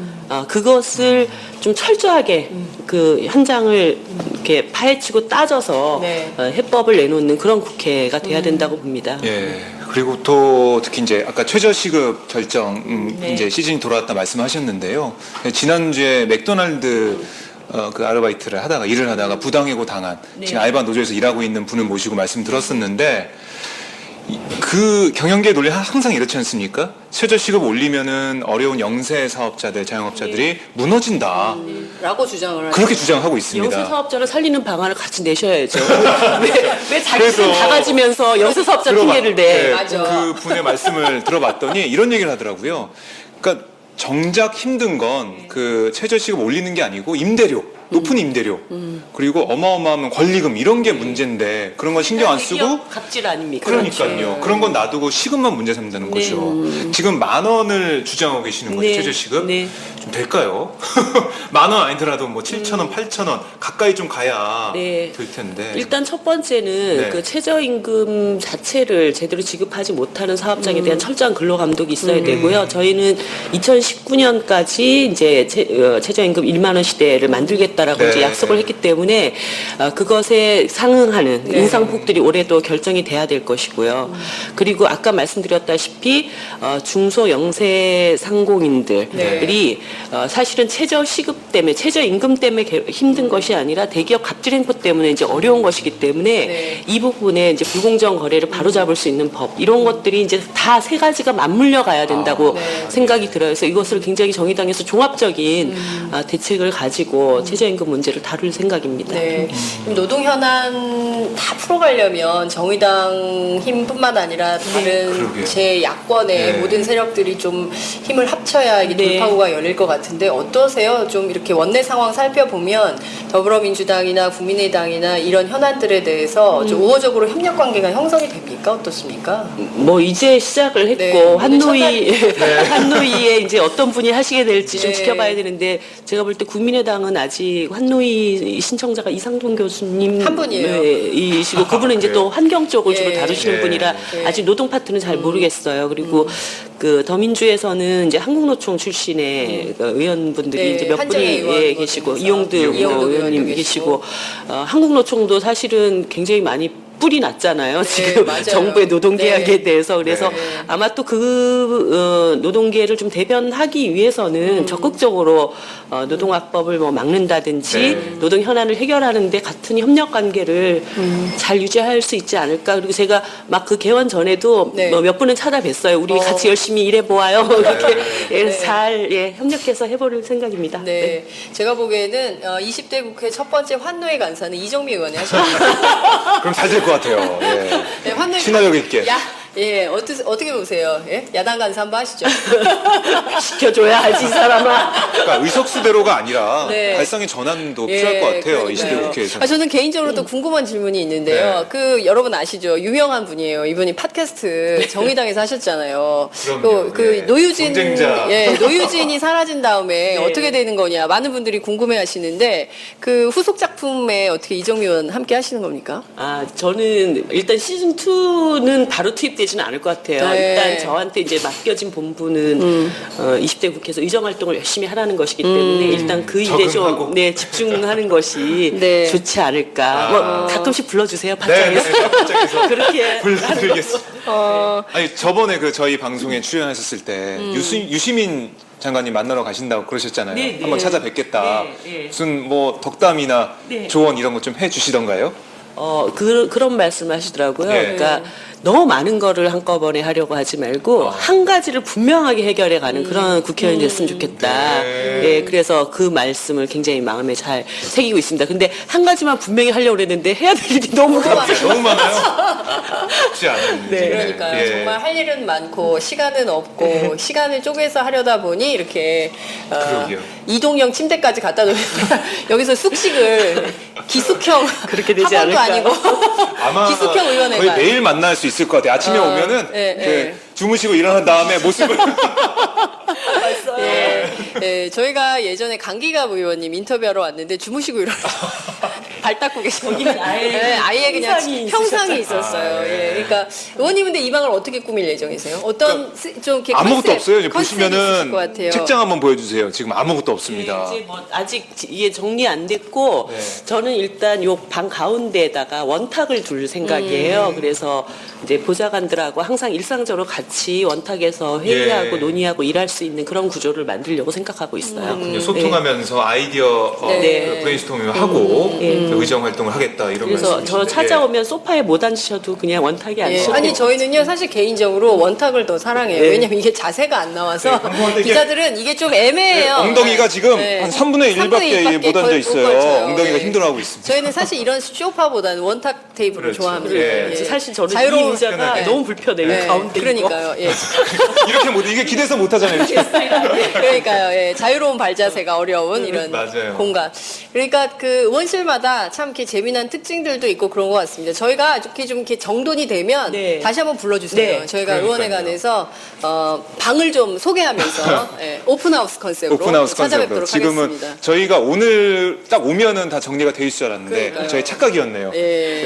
그것을 좀 철저하게 그 현장을 이렇게 파헤치고 따져서 해법을 내놓는 그런 국회가 돼야 된다고 봅니다. 그리고 또 특히 이제 아까 최저시급 결정 이제 시즌이 돌아왔다 말씀하셨는데요. 지난주에 맥도날드 그 아르바이트를 하다가 일을 하다가 부당해고 당한 지금 알바 노조에서 일하고 있는 분을 모시고 말씀드렸었는데 그 경영계 논리 항상 이렇지 않습니까? 최저시급 올리면은 어려운 영세 사업자들, 자영업자들이 무너진다. 라고 주장을 하죠. 그렇게 주장하고 있습니다. 영세 사업자를 살리는 방안을 같이 내셔야죠. 왜 자기는 다 가지면서 영세 사업자 핑계를 내? 그 분의 말씀을 들어봤더니 이런 얘기를 하더라고요. 그러니까 정작 힘든 건 그 최저시급 올리는 게 아니고 임대료, 높은 임대료, 그리고 어마어마한 권리금 이런 게 문제인데 그런 건 신경 안 쓰고 갑질 아닙니까? 그러니까요. 그런 건 놔두고 시급만 문제 삼자는 거죠. 지금 10,000원을 주장하고 계시는 거죠, 최저시급? 좀 될까요? 10,000원 아니더라도 뭐 7,000원, 8,000원 가까이 좀 가야 될 텐데. 일단 첫 번째는 그 최저임금 자체를 제대로 지급하지 못하는 사업장에 대한 철저한 근로감독이 있어야 되고요. 저희는 2019년까지 이제 최저임금 1만 원 시대를 만들겠다. 하겠다라고 네. 이제 약속을 했기 때문에 그것에 상응하는 인상폭들이 올해도 결정이 돼야 될 것이고요. 그리고 아까 말씀드렸다시피 중소 영세 상공인들이 사실은 최저 시급 때문에 최저 임금 때문에 힘든 것이 아니라 대기업 갑질 행포 때문에 이제 어려운 것이기 때문에 이 부분에 이제 불공정 거래를 바로잡을 수 있는 법 이런 것들이 이제 다 세 가지가 맞물려 가야 된다고 생각이 들어요. 그래서 이것을 굉장히 정의당에서 종합적인 대책을 가지고 최저임금 문제를 다룰 생각입니다. 네. 노동 현안 다 풀어가려면 정의당 힘뿐만 아니라 다른 제 야권의 모든 세력들이 좀 힘을 합쳐야 이게 돌파구가 열릴 것 같은데 어떠세요? 좀 이렇게 원내 상황 살펴보면 더불어민주당이나 국민의당이나 이런 현안들에 대해서 좀 우호적으로 협력 관계가 형성이 됩니까? 어떻습니까? 뭐 이제 시작을 했고 한노위에 이제 어떤 분이 하시게 될지 좀 지켜봐야 되는데 제가 볼 때 국민의당은 아직 한노위 신청자가 이상돈 교수님 한 분이에요. 이시고 그분은 이제 또 환경 쪽을 주로 다루시는 분이라 아직 노동 파트는 잘 모르겠어요. 그리고 그 더민주에서는 이제 한국노총 출신의 그 의원분들이 이제 몇 분이 계시고 이용득 의원님 계시고 한국노총도 사실은 굉장히 많이 뿔이 났잖아요. 지금 정부의 노동계약에 대해서. 그래서 아마 또 그 노동계를 좀 대변하기 위해서는 적극적으로 노동학법을 뭐 막는다든지 노동 현안을 해결하는데 같은 협력 관계를 잘 유지할 수 있지 않을까. 그리고 제가 막 그 개원 전에도 뭐 몇 분은 찾아뵀어요. 우리 같이 열심히 일해보아요. 이렇게 잘 협력해서 해볼 생각입니다. 네. 제가 보기에는 20대 국회 첫 번째 환노위 간사는 이정미 의원이 하셨습니다. 그럼 잘 될 것 같아요. 예. 네, 환노위 친화력 있게. 예, 어떻게 보세요? 예? 야당 간사 한번 하시죠. 시켜줘야 하지, 이 사람아. 그러니까 의석수대로가 아니라 네. 발상의 전환도 필요할 것 같아요. 그러니까요. 20대 국회에서. 저는 개인적으로 또 궁금한 질문이 있는데요. 그 여러분 아시죠? 유명한 분이에요. 이분이 팟캐스트 정의당에서 하셨잖아요. 그럼요. 그 노유진, 경쟁자. 노유진이 사라진 다음에 어떻게 되는 거냐 많은 분들이 궁금해하시는데 그 후속 작품에 어떻게 이정미 의원 함께 하시는 겁니까? 저는 일단 시즌 2는 바로 투입되지는 않을 것 같아요. 일단 저한테 이제 맡겨진 본부는 20대 국회에서 의정 활동을 열심히 하라는 것이기 때문에 일단 그 일에 좀 집중하는 것이 좋지 않을까. 뭐 가끔씩 불러주세요, 팟짱에서. 팟짱에서 그렇게 불러드리겠습니다. 아니 저번에 그 저희 방송에 출연하셨을 때 유시민 장관님 만나러 가신다고 그러셨잖아요. 한번 찾아뵙겠다. 무슨 뭐 덕담이나 조언 이런 거 좀 해주시던가요? 그런 말씀 하시더라고요. 그러니까 너무 많은 거를 한꺼번에 하려고 하지 말고 한 가지를 분명하게 해결해가는 그런 국회의원이 됐으면 좋겠다. 그래서 그 말씀을 굉장히 마음에 잘 새기고 있습니다. 근데 한 가지만 분명히 하려고 했는데 해야 될 일이 너무 너무 많아요. 쉽지 않은데. 그러니까요. 정말 할 일은 많고 시간은 없고 시간을 쪼개서 하려다 보니 이렇게 이동형 침대까지 갖다 놓으면 여기서 숙식을 기숙형 그렇게 되지 학원도 않을까. 아니고 아마 기숙형 의원회관. 거의 매일 만날 수 있을 것 같아요. 아침에 오면은 주무시고 일어난 다음에 모습을 저희가 예전에 강기갑 의원님 인터뷰하러 왔는데 주무시고 일어나서 발 닦고 계시고 거기는 아예 그냥 형상이 있었어요. 그러니까 의원님은 근데 이 방을 어떻게 꾸밀 예정이세요? 어떤 좀 이렇게 아무것도 없어요. 지금 컨셉이 있을 것 보시면은 같아요. 책장 한번 보여주세요. 지금 아무것도 없습니다. 이제 뭐 아직 이게 정리 안 됐고 저는 일단 요 방 가운데에다가 원탁을 둘 생각이에요. 그래서 이제 보좌관들하고 항상 일상적으로 같이 원탁에서 회의하고 논의하고 일할 수 있는 그런 구조를 만들려고 생각하고 있어요. 소통하면서 아이디어 그 브레인스토밍을 하고 의정 활동을 하겠다 이런 그래서 말씀이신데. 저 찾아오면 소파에 못 앉으셔도 그냥 원탁에 앉으셔도 아니 저희는요 사실 개인적으로 원탁을 더 사랑해요. 왜냐면 이게 자세가 안 나와서 기자들은 이게 좀 애매해요. 엉덩이가 지금 한 3분의 1밖에 못 앉아 있어요. 엉덩이가 힘들어하고 있습니다. 저희는 사실 이런 소파보다는 원탁 테이블을 좋아합니다. 사실 저는 이 의자가 너무 불편해요. 가운데 그러니까요. 이렇게 못 이게 기대서 못 하잖아요. 그러니까요. 자유로운 발자세가 어려운 이런 공간. 그러니까 그 의원실마다 참 이렇게 재미난 특징들도 있고 그런 것 같습니다. 저희가 이렇게 좀 이렇게 정돈이 되면 다시 한번 불러주세요. 저희가 의원회관에서 방을 좀 소개하면서 오픈하우스 컨셉으로 찾아뵙도록 지금은 하겠습니다. 저희가 오늘 딱 오면은 다 정리가 돼 있을 줄 알았는데 저희 착각이었네요.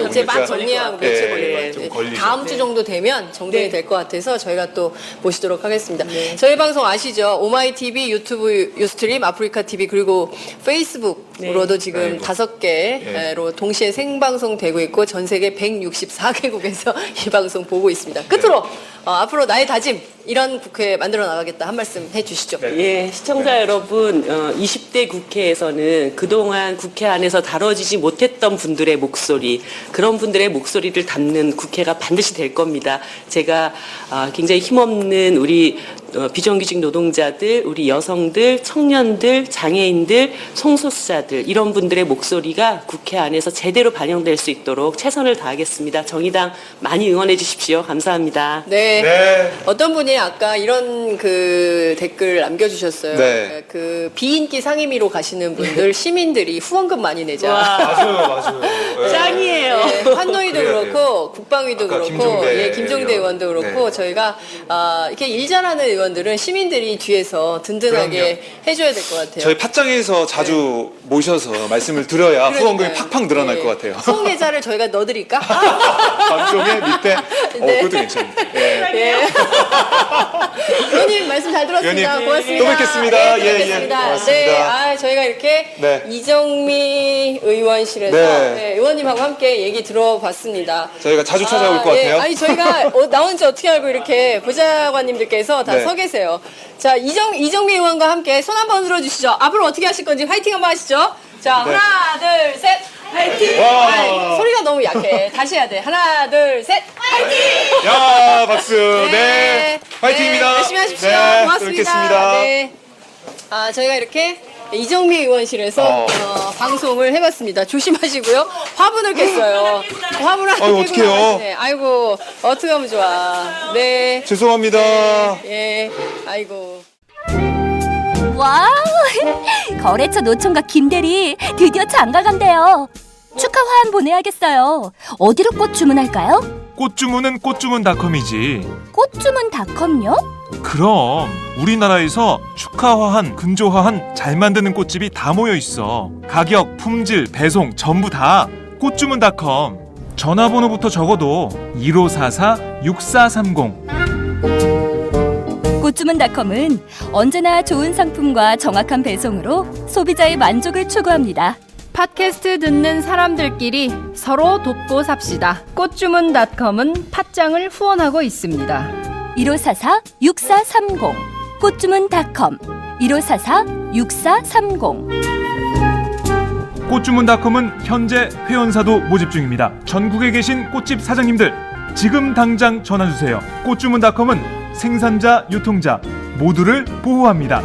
갑자기 막 정리하고 며칠 걸릴 것 같아요. 다음 주 정도 되면 정돈이 될 것 같아서 저희가 또 모시도록 하겠습니다. 저희 방송 아시죠? 오마이TV, 유튜브, 유스트림, 아프리카TV 그리고 페이스북 네. 지금 5개로 동시에 생방송되고 있고 전 세계 164개국에서 이 방송 보고 있습니다. 끝으로 앞으로 나의 다짐 이런 국회 만들어 나가겠다 한 말씀 해주시죠. 예, 시청자 여러분, 20대 국회에서는 그동안 국회 안에서 다뤄지지 못했던 분들의 목소리, 그런 분들의 목소리를 담는 국회가 반드시 될 겁니다. 제가 굉장히 힘없는 우리 비정규직 노동자들, 우리 여성들, 청년들, 장애인들, 성소수자들 이런 분들의 목소리가 국회 안에서 제대로 반영될 수 있도록 최선을 다하겠습니다. 정의당 많이 응원해 주십시오. 감사합니다. 네. 어떤 분이 아까 이런 그 댓글 남겨주셨어요. 네. 그 비인기 상임위로 가시는 분들 시민들이 후원금 많이 내자. 맞아요. 짱이에요. 네, 환노위도 그렇고 국방위도 그렇고 김종대, 김종대 의원도 그렇고 저희가 이렇게 일 잘하는 의원들은 시민들이 뒤에서 든든하게 해줘야 될 것 같아요. 저희 팟짱에서 자주 모셔서 말씀을 드려야 후원금이 팍팍 늘어날 것 같아요. 후원 계좌를 저희가 넣어드릴까? 방송에 밑에 네. 그것도 괜찮은데. 예. 의원님 말씀 잘 들었습니다. 의원님, 고맙습니다. 또 뵙겠습니다. 네, 예, 뵙겠습니다. 고맙습니다. 네, 저희가 이렇게 네. 이정미 의원실에서 네. 의원님하고 함께 얘기 들어봤습니다. 저희가 자주 찾아올 것 같아요. 아니 저희가 나온지 어떻게 알고 이렇게 보좌관님들께서 다 네. 서 계세요. 자, 이정미 의원과 함께 손 한번 들어주시죠. 앞으로 어떻게 하실 건지 화이팅 한번 하시죠. 자, 네. 하나, 둘, 셋. 화이팅! 와. 아이, 소리가 너무 약해. 다시 해야 돼. 하나, 둘, 셋. 화이팅! 야, 박수. 네. 화이팅입니다. 네, 열심히 하십시오. 네, 고맙습니다. 또 뵙겠습니다. 네. 저희가 이렇게 이정미 의원실에서 방송을 해봤습니다. 조심하시고요. 화분을 깼어요. 화분을 안 아유, 깨고 어떡해요. 나가시네. 아이고, 어떻게 하면 좋아. 네. 죄송합니다. 예. 아이고. 와우! 거래처 노총각 김대리 드디어 장가 간대요. 축하 화한 보내야겠어요. 어디로 꽃 주문할까요? 꽃 주문은 꽃주문닷컴이지. 꽃주문닷컴요? 그럼 우리나라에서 축하화한, 근조화한 잘 만드는 꽃집이 다 모여 있어. 가격, 품질, 배송 전부 다 꽃주문닷컴. 전화번호부터 적어도 1544-6430. 꽃주문닷컴은 언제나 좋은 상품과 정확한 배송으로 소비자의 만족을 추구합니다. 팟캐스트 듣는 사람들끼리 서로 돕고 삽시다. 꽃주문닷컴은 팟짱을 후원하고 있습니다. 1544-6430 꽃주문닷컴 1544-6430. 꽃주문닷컴은 현재 회원사도 모집 중입니다. 전국에 계신 꽃집 사장님들 지금 당장 전화주세요. 꽃주문닷컴은 생산자, 유통자 모두를 보호합니다.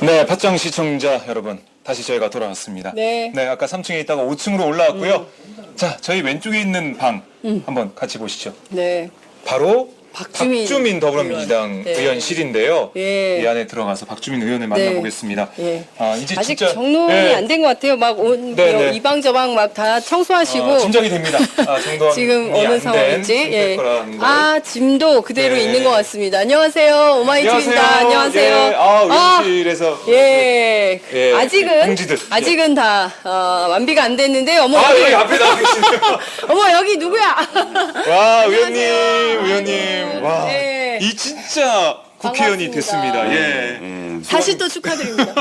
네, 팟짱 시청자 여러분, 다시 저희가 돌아왔습니다. 네. 아까 3층에 있다가 5층으로 올라왔고요. 자, 저희 왼쪽에 있는 방 한번 같이 보시죠. 네. 바로 박주민 더불어민주당 네. 의원실인데요. 예. 이 안에 들어가서 박주민 의원을 만나보겠습니다. 예. 이제 아직 진짜 정돈이 안 된 것 같아요. 막 네. 이방 저방 막 다 청소하시고 짐작이 됩니다. 정돈이 지금 어느 안 된 상황인지. 상태일 거라는 걸. 짐도 그대로 네. 있는 것 같습니다. 안녕하세요. 오마이TV입니다. 안녕하세요. 예, 의원실에서 예. 예, 아직은 공지들. 아직은 다 완비가 안 됐는데 어머 여기 앞에 나와 계시네요. 어머 여기 누구야? 와, 의원님. 와. 네. 이 진짜 국회의원이 반갑습니다. 됐습니다. 예. 다시 또 축하드립니다.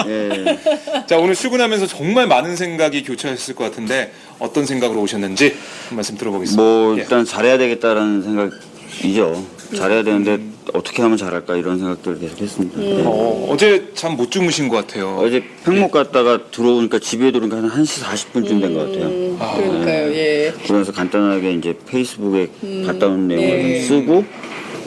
자, 오늘 출근하면서 정말 많은 생각이 교차했을 것 같은데 어떤 생각으로 오셨는지 한 말씀 들어보겠습니다. 뭐 예. 일단 잘해야 되겠다라는 생각이죠. 잘해야 되는데 어떻게 하면 잘할까 이런 생각들을 계속 했습니다. 네. 어제 잠 못 주무신 것 같아요. 어제 팽목 갔다가 들어오니까 집에 들어오니까 한 1시 40분쯤 된 것 같아요. 그러니까요. 예. 그러면서 간단하게 이제 페이스북에 갔다 온 내용을 좀 쓰고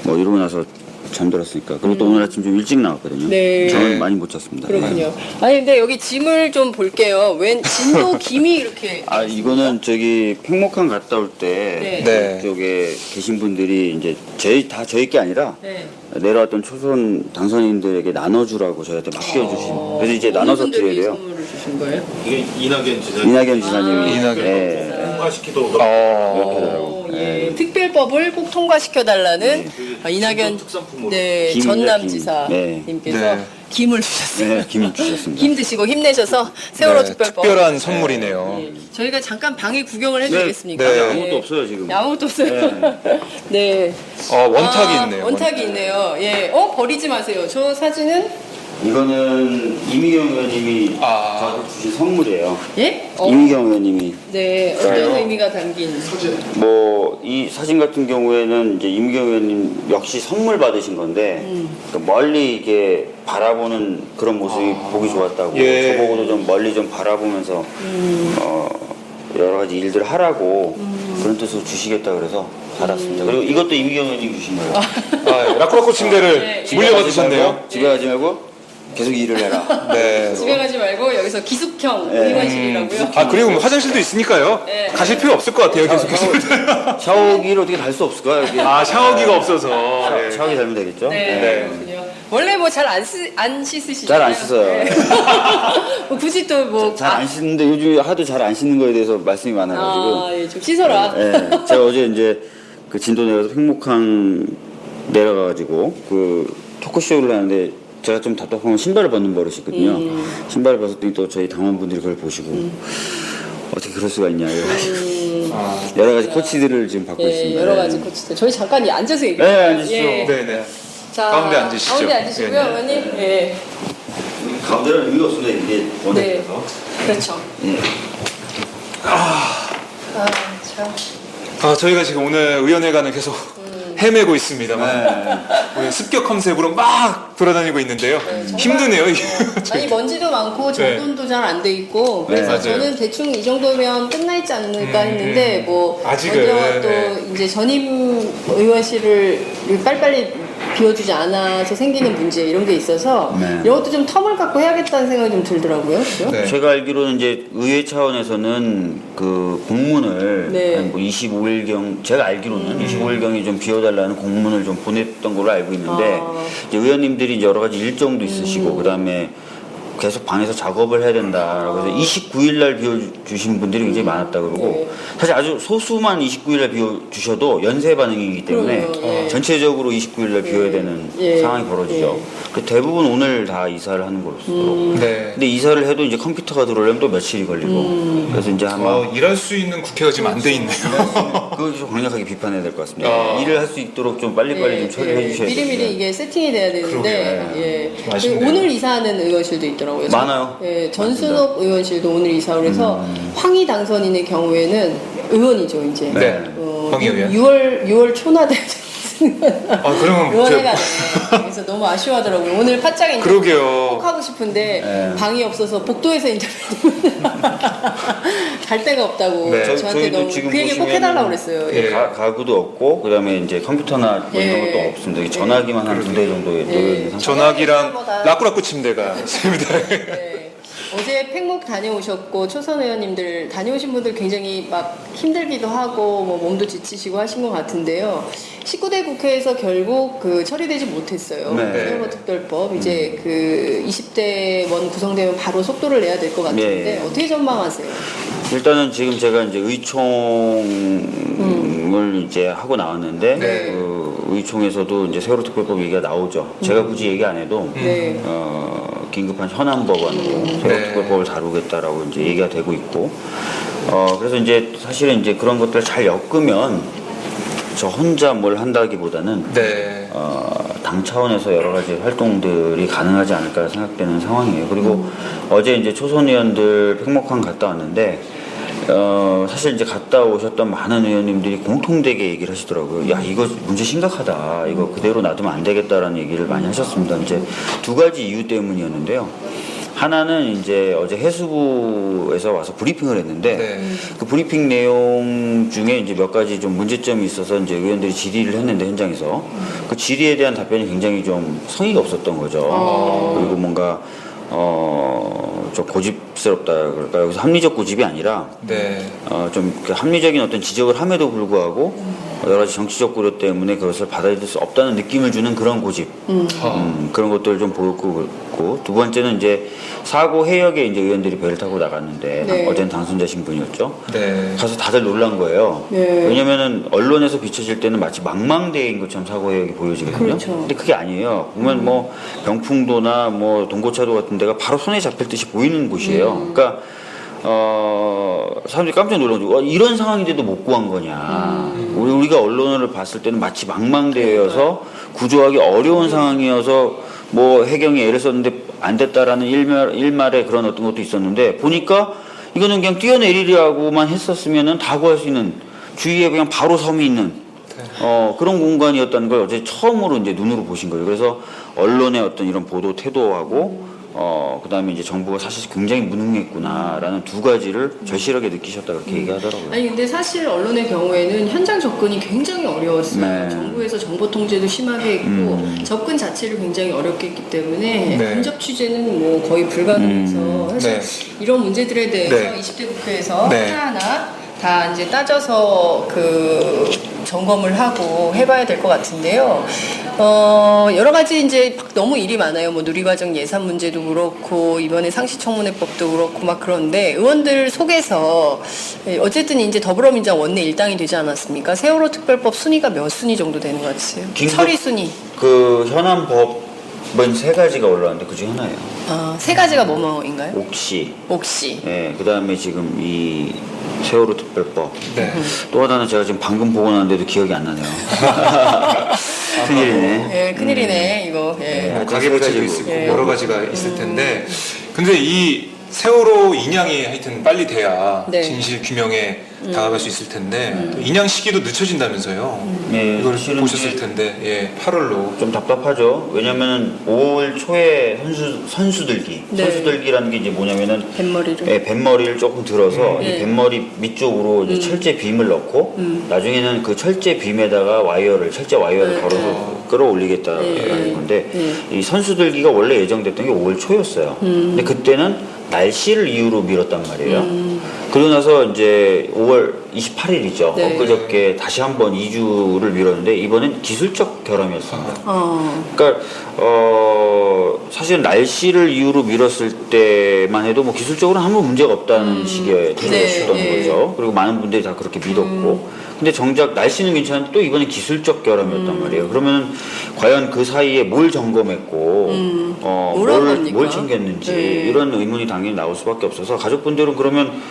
뭐 이러고 나서 잠들었으니까. 그리고 또 오늘 아침 좀 일찍 나왔거든요. 네. 저는 많이 못 잤습니다. 그렇군요. 아니 근데 여기 짐을 좀 볼게요. 웬 진도 김이 이렇게 이거는 저기 팽목항 갔다 올 때 네. 그쪽에 계신 분들이 이제 저희 게 아니라 네. 내려왔던 초선 당선인들에게 나눠주라고 저희한테 맡겨주신. 그래서 이제 나눠서 드려야 돼요. 선물을 주신 거예요? 이게 이낙연 지사님이. 통과시키도록 이렇게 하더라고. 예. 특별법을 꼭 통과시켜 달라는 이낙연 특산품으로 네, 김 전남 김. 지사님께서 네. 김을 주셨어요. 네, 김 주셨습니다. 김 드시고 힘내셔서 세월호 네, 특별법. 특별한 선물이네요. 예. 저희가 잠깐 방에 구경을 해드리겠습니까? 네. 아무것도 없어요 지금. 네, 아무것도 없어요. 네. 원탁이 있네요. 원탁이 있네요. 예. 버리지 마세요. 저 사진은 이거는 이미경 의원님이 저한테 주신 선물이에요. 예? 이미경 의원님이. 네. 어떤 의미가 담긴? 뭐 이 사진 같은 경우에는 이제 이미경 의원님 역시 선물 받으신 건데 그러니까 멀리 이게 바라보는 그런 모습이 보기 좋았다고 예. 저보고도 좀 멀리 좀 바라보면서 여러 가지 일들 하라고 그런 뜻으로 주시겠다 그래서 받았습니다. 그리고 이것도 이미경 의원님 주신 거예요. 라쿠라쿠 침대를 물려받으셨네요. 집에 가지 말고 계속 일을 해라. 네. 집에 가지 말고 여기서 기숙형 의원실이라고요. 그리고 뭐 화장실도 있으니까요. 네. 가실 필요 없을 것 같아요. 계속. 샤워기를 어떻게 달 수 없을까요? 여기? 샤워기가 없어서. 샤워기 달면 되겠죠? 네. 그렇군요. 원래 뭐 잘 안 씻으시잖아요. 잘 안 씻어요. 네. 뭐 굳이 또 뭐. 잘 안 씻는데 요즘 하도 잘 안 씻는 거에 대해서 말씀이 많아가지고. 예, 좀 씻어라. 제가 어제 이제 그 진도 내려서 팽목항 내려가가지고 그 토크쇼를 하는데 제가 좀 답답하면 신발을 벗는 버릇이 있거든요. 신발을 벗었더니 또 저희 당원분들이 그걸 보시고 어떻게 그럴 수가 있냐 이래가지고 여러 가지 코치들을 지금 받고 있습니다. 여러 가지 코치들. 저희 잠깐 앉아서 얘기해요. 네, 앉으시죠. 네네. 자, 가운데 앉으시죠. 가운데 앉으시고요, 네. 어머님. 예. 가운데는 의미가 없습니다. 이게 네. 그렇죠. 참. 저희가 지금 오늘 의원회관을 계속 헤매고 있습니다만 우리 습격 컨셉으로 막 돌아다니고 있는데요. 힘드네요. 이게. 아니 먼지도 많고 정돈도 잘 안 돼 있고 그래서 맞아요. 저는 대충 이 정도면 끝나 있지 않을까 했는데 뭐 아직은, 어디와 또 이제 전임 의원실을 빨리빨리 비워주지 않아서 생기는 문제 이런 게 있어서 이런 것도 좀 텀을 갖고 해야겠다는 생각이 좀 들더라고요. 그죠? 제가 알기로는 이제 의회 차원에서는 그 공문을 네. 한 뭐 25일경 제가 알기로는 25일경에 좀 비워달라는 공문을 좀 보냈던 걸로 알고 있는데 이제 의원님들이 이제 여러 가지 일정도 있으시고 그다음에 계속 방에서 작업을 해야 된다라고 해서 29일 날 비워주신 분들이 굉장히 많았다 그러고 사실 아주 소수만 29일 날 비워주셔도 연쇄 반응이기 때문에 전체적으로 29일 날 비워야 되는 상황이 벌어지죠. 그 대부분 오늘 다 이사를 하는 것으로. 근데 이사를 해도 이제 컴퓨터가 들어오려면 또 며칠이 걸리고 그래서 이제 아마 일할 수 있는 국회가 지금 안 돼 있네요. 그걸 좀 강력하게 비판해야 될 것 같습니다. 일을 할 수 있도록 좀 빨리빨리 좀 처리해 주셔야 돼요. 미리미리 이게 세팅이 돼야 되는데 좀 아쉽네요. 오늘 이사하는 의원실도 있더라고요. 많아요. 전순옥 의원실도 오늘 이사를 해서 황희 당선인의 경우에는 의원이죠 이제. 네. 황희 의원. 6월 초나대 그러면 의원회가 그래서 너무 아쉬워하더라고요. 오늘 팟짱에 이제 그러게요. 꼭 하고 싶은데 방이 없어서 복도에서 인터뷰 갈 데가 없다고 저한테 저희도 너무 지금 그 얘기 꼭 해달라고 그랬어요. 가구도 없고 그다음에 이제 컴퓨터나 뭐 이런 것도 없습니다. 이게 전화기만 한 2대 정도에 놓여있는 상태. 전화기랑 라쿠라쿠 침대가 있습니다. 어제 팽목 다녀오셨고 초선 의원님들 다녀오신 분들 굉장히 막 힘들기도 하고 뭐 몸도 지치시고 하신 것 같은데요. 19대 국회에서 결국 그 처리되지 못했어요. 세월호 특별법 이제 그 20대 원 구성되면 바로 속도를 내야 될 것 같은데 어떻게 전망하세요? 일단은 지금 제가 이제 의총을 이제 하고 나왔는데 그 의총에서도 이제 세월호 특별법 얘기가 나오죠. 제가 굳이 얘기 안 해도 긴급한 현안 법안으로 세월호 특별법을 다루겠다라고 이제 얘기가 되고 있고 그래서 이제 사실은 이제 그런 것들을 잘 엮으면 저 혼자 뭘 한다기보다는 당 차원에서 여러 가지 활동들이 가능하지 않을까 생각되는 상황이에요. 그리고 어제 이제 초선 의원들 팽목항 갔다 왔는데 사실 이제 갔다 오셨던 많은 의원님들이 공통되게 얘기를 하시더라고요. 야, 이거 문제 심각하다. 이거 그대로 놔두면 안 되겠다라는 얘기를 많이 하셨습니다. 이제 두 가지 이유 때문이었는데요. 하나는 이제 어제 해수부에서 와서 브리핑을 했는데 그 브리핑 내용 중에 이제 몇 가지 좀 문제점이 있어서 이제 의원들이 질의를 했는데 현장에서 그 질의에 대한 답변이 굉장히 좀 성의가 없었던 거죠. 그리고 뭔가 좀 고집스럽다 그럴까 여기서 합리적 고집이 아니라 좀 합리적인 어떤 지적을 함에도 불구하고 여러 가지 정치적 고려 때문에 그것을 받아들일 수 없다는 느낌을 주는 그런 고집, 그런 것들을 좀 보였고, 두 번째는 이제 사고 해역에 이제 의원들이 배를 타고 나갔는데 네. 어제는 당선자 신분이었죠. 네. 가서 다들 놀란 거예요. 네. 왜냐면은 언론에서 비춰질 때는 마치 망망대해인 것처럼 사고 해역이 보여지거든요. 그렇죠. 근데 그게 아니에요. 보면 뭐 병풍도나 뭐 동고차도 같은 데가 바로 손에 잡힐 듯이 보이는 곳이에요. 그러니까 사람들이 깜짝 놀라가지고 이런 상황인데도 못 구한 거냐. 우리가 언론을 봤을 때는 마치 망망대해여서 구조하기 어려운 상황이어서 뭐 해경이 애를 썼는데 안 됐다라는 일말의 그런 어떤 것도 있었는데 보니까 이거는 그냥 뛰어내리려고만 했었으면은 다 구할 수 있는 주위에 그냥 바로 섬이 있는 그런 공간이었다는 걸 어제 처음으로 이제 눈으로 보신 거예요. 그래서 언론의 어떤 이런 보도 태도하고 그다음에 이제 정부가 사실 굉장히 무능했구나라는 두 가지를 절실하게 느끼셨다 그렇게 얘기하더라고요. 아니 근데 사실 언론의 경우에는 현장 접근이 굉장히 어려웠어요. 네. 정부에서 정보 통제도 심하게 했고 접근 자체를 굉장히 어렵게 했기 때문에 네. 간접 취재는 뭐 거의 불가능해서 사실 이런 문제들에 대해서 네. 20대 국회에서 네. 하나하나 다 이제 따져서 그 점검을 하고 해봐야 될 것 같은데요. 여러 가지 이제 너무 일이 많아요. 뭐 누리과정 예산 문제도 그렇고 이번에 상시청문회법도 그렇고 막 그런데 의원들 속에서 어쨌든 이제 더불어민주당 원내 일당이 되지 않았습니까? 세월호 특별법 순위가 몇 순위 정도 되는 것 같으세요? 처리 순위. 그 현안 법은 세 가지가 올라왔는데 그 중에 하나예요. 세 가지가 뭐뭐인가요? 옥시. 네, 그 다음에 지금 이 세월호 특별법. 네. 또 하나는 제가 지금 방금 보고 나는데도 기억이 안 나네요. 큰일이네. 예, 큰일이네, 이거. 예. 뭐 가계부채도 있고 여러 가지가 있을 텐데 근데 이 세월호 인양이 하여튼 빨리 돼야 네. 진실 규명에 다가갈 수 있을 텐데 또 인양 시기도 늦춰진다면서요. 네, 이걸 실은 보셨을 텐데 8월로 좀 답답하죠. 왜냐면은 5월 초에 선수들기. 네. 선수들기라는 게 이제 뭐냐면은 뱃머리를. 네, 뱃머리를 조금 들어서 네. 이 뱃머리 밑쪽으로 이제 철제 빔을 넣고 나중에는 그 철제 빔에다가 철제 와이어를 걸어서 끌어올리겠다라는 건데 이 선수들기가 원래 예정됐던 게 5월 초였어요. 근데 그때는 날씨를 이유로 미뤘단 말이에요. 그러고 나서 이제 5월 28일이죠. 네. 엊그저께 다시 한번 2주를 미뤘는데 이번엔 기술적 결함이었습니다. 그러니까 사실 날씨를 이유로 미뤘을 때만 해도 뭐 기술적으로 아무 문제가 없다는 식의 태도였던 거죠. 그리고 많은 분들이 다 그렇게 믿었고. 근데 정작 날씨는 괜찮은데 또 이번엔 기술적 결함이었단 말이에요. 그러면 과연 그 사이에 뭘 점검했고 뭘 챙겼는지 이런 의문이 당연히 나올 수밖에 없어서 가족분들은 그러면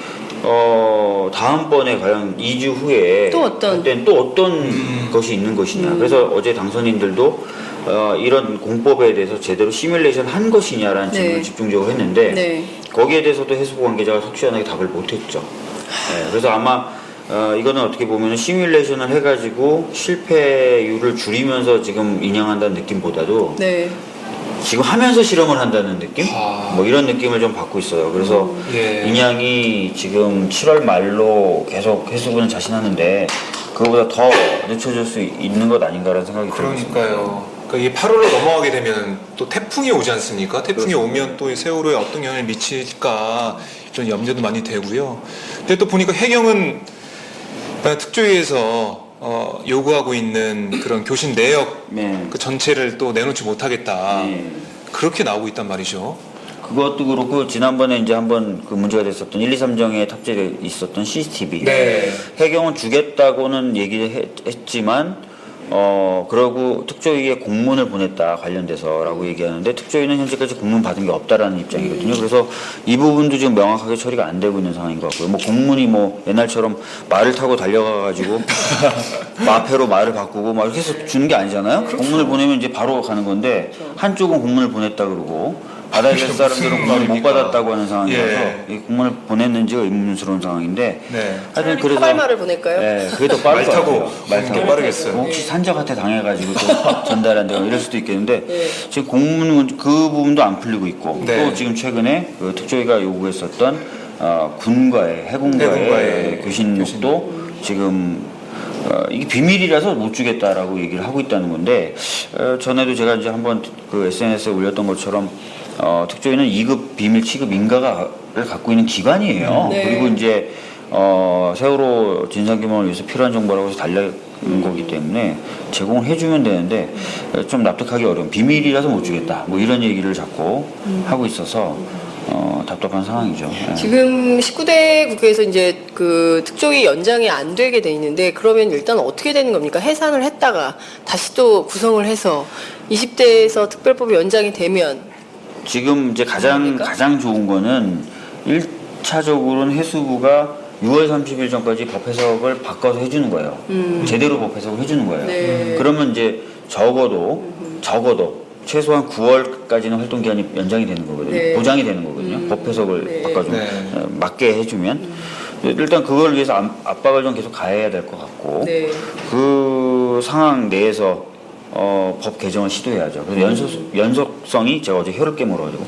다음번에 과연 2주 후에 또 어떤 것이 있는 것이냐. 그래서 어제 당선인들도 이런 공법에 대해서 제대로 시뮬레이션 한 것이냐라는 질문을 집중적으로 했는데 거기에 대해서도 해수부 관계자가 속 시원하게 답을 못했죠. 그래서 아마 이거는 어떻게 보면 시뮬레이션을 해가지고 실패율을 줄이면서 지금 인양한다는 느낌보다도 지금 하면서 실험을 한다는 느낌? 뭐 이런 느낌을 좀 받고 있어요. 그래서 인양이 지금 7월 말로 계속 해수부는 자신하는데 그거보다 더 늦춰질 수 있는 것 아닌가라는 생각이 들어요. 그러니까요. 그러니까 이게 8월로 넘어가게 되면 또 태풍이 오지 않습니까? 태풍이 오면 또 세월호에 어떤 영향을 미칠까 이런 염려도 많이 되고요. 근데 또 보니까 해경은 특조위에서 요구하고 있는 그런 교신 내역 그 전체를 또 내놓지 못하겠다. 그렇게 나오고 있단 말이죠. 그것도 그렇고 지난번에 이제 한번 그 문제가 됐었던 1, 2, 3정에 탑재돼 있었던 CCTV. 해경은 주겠다고는 얘기를 했지만 그러고 특조위에 공문을 보냈다 관련돼서라고 얘기하는데 특조위는 현재까지 공문 받은 게 없다라는 입장이거든요. 그래서 이 부분도 지금 명확하게 처리가 안 되고 있는 상황인 것 같고요. 뭐 공문이 뭐 옛날처럼 말을 타고 달려가가지고 마패로 말을 바꾸고 막 이렇게 해서 주는 게 아니잖아요. 공문을 보내면 이제 바로 가는 건데 한쪽은 공문을 보냈다 그러고 받아야 될 사람들은 공문을 못 받았다고 하는 상황이라서 이 공문을 보냈는지가 의문스러운 상황인데 하여튼 그래서 카발말을 보낼까요? 네, 그게 더 빠를 것 같아요. 말 타고 빠르겠어요. 혹시 산적한테 당해가지고 또 전달 안 되고 이럴 수도 있겠는데 지금 공문 그 부분도 안 풀리고 있고 또 지금 최근에 그 특조위가 요구했었던 군과의 해군과의 교신록도 지금 이게 비밀이라서 못 주겠다라고 얘기를 하고 있다는 건데 전에도 제가 이제 한번 그 SNS에 올렸던 것처럼 특조위는 2급 비밀 취급 인가를 갖고 있는 기관이에요. 그리고 이제 세월호 진상규명을 위해서 필요한 정보라고 해서 달려는 거기 때문에 제공을 해주면 되는데 좀 납득하기 어려운 비밀이라서 못 주겠다 뭐 이런 얘기를 자꾸 하고 있어서 답답한 상황이죠. 예. 지금 19대 국회에서 이제 그 특조위 연장이 안 되게 돼 있는데 그러면 일단 어떻게 되는 겁니까? 해산을 했다가 다시 또 구성을 해서 20대에서 특별법이 연장이 되면 지금 이제 가장 좋은 거는 1차적으로는 해수부가 6월 30일 전까지 법 해석을 바꿔서 해주는 거예요. 제대로 법 해석을 해주는 거예요. 네. 그러면 이제 적어도 최소한 9월까지는 활동 기한이 연장이 되는 거거든요. 네. 보장이 되는 거거든요. 법 해석을 네. 바꿔주면 맞게 해주면 일단 그걸 위해서 압박을 좀 계속 가해야 될 것 같고 네. 그 상황 내에서 법 개정을 시도해야죠. 그래서 연속성이 제가 어제 혀를 깨물어가지고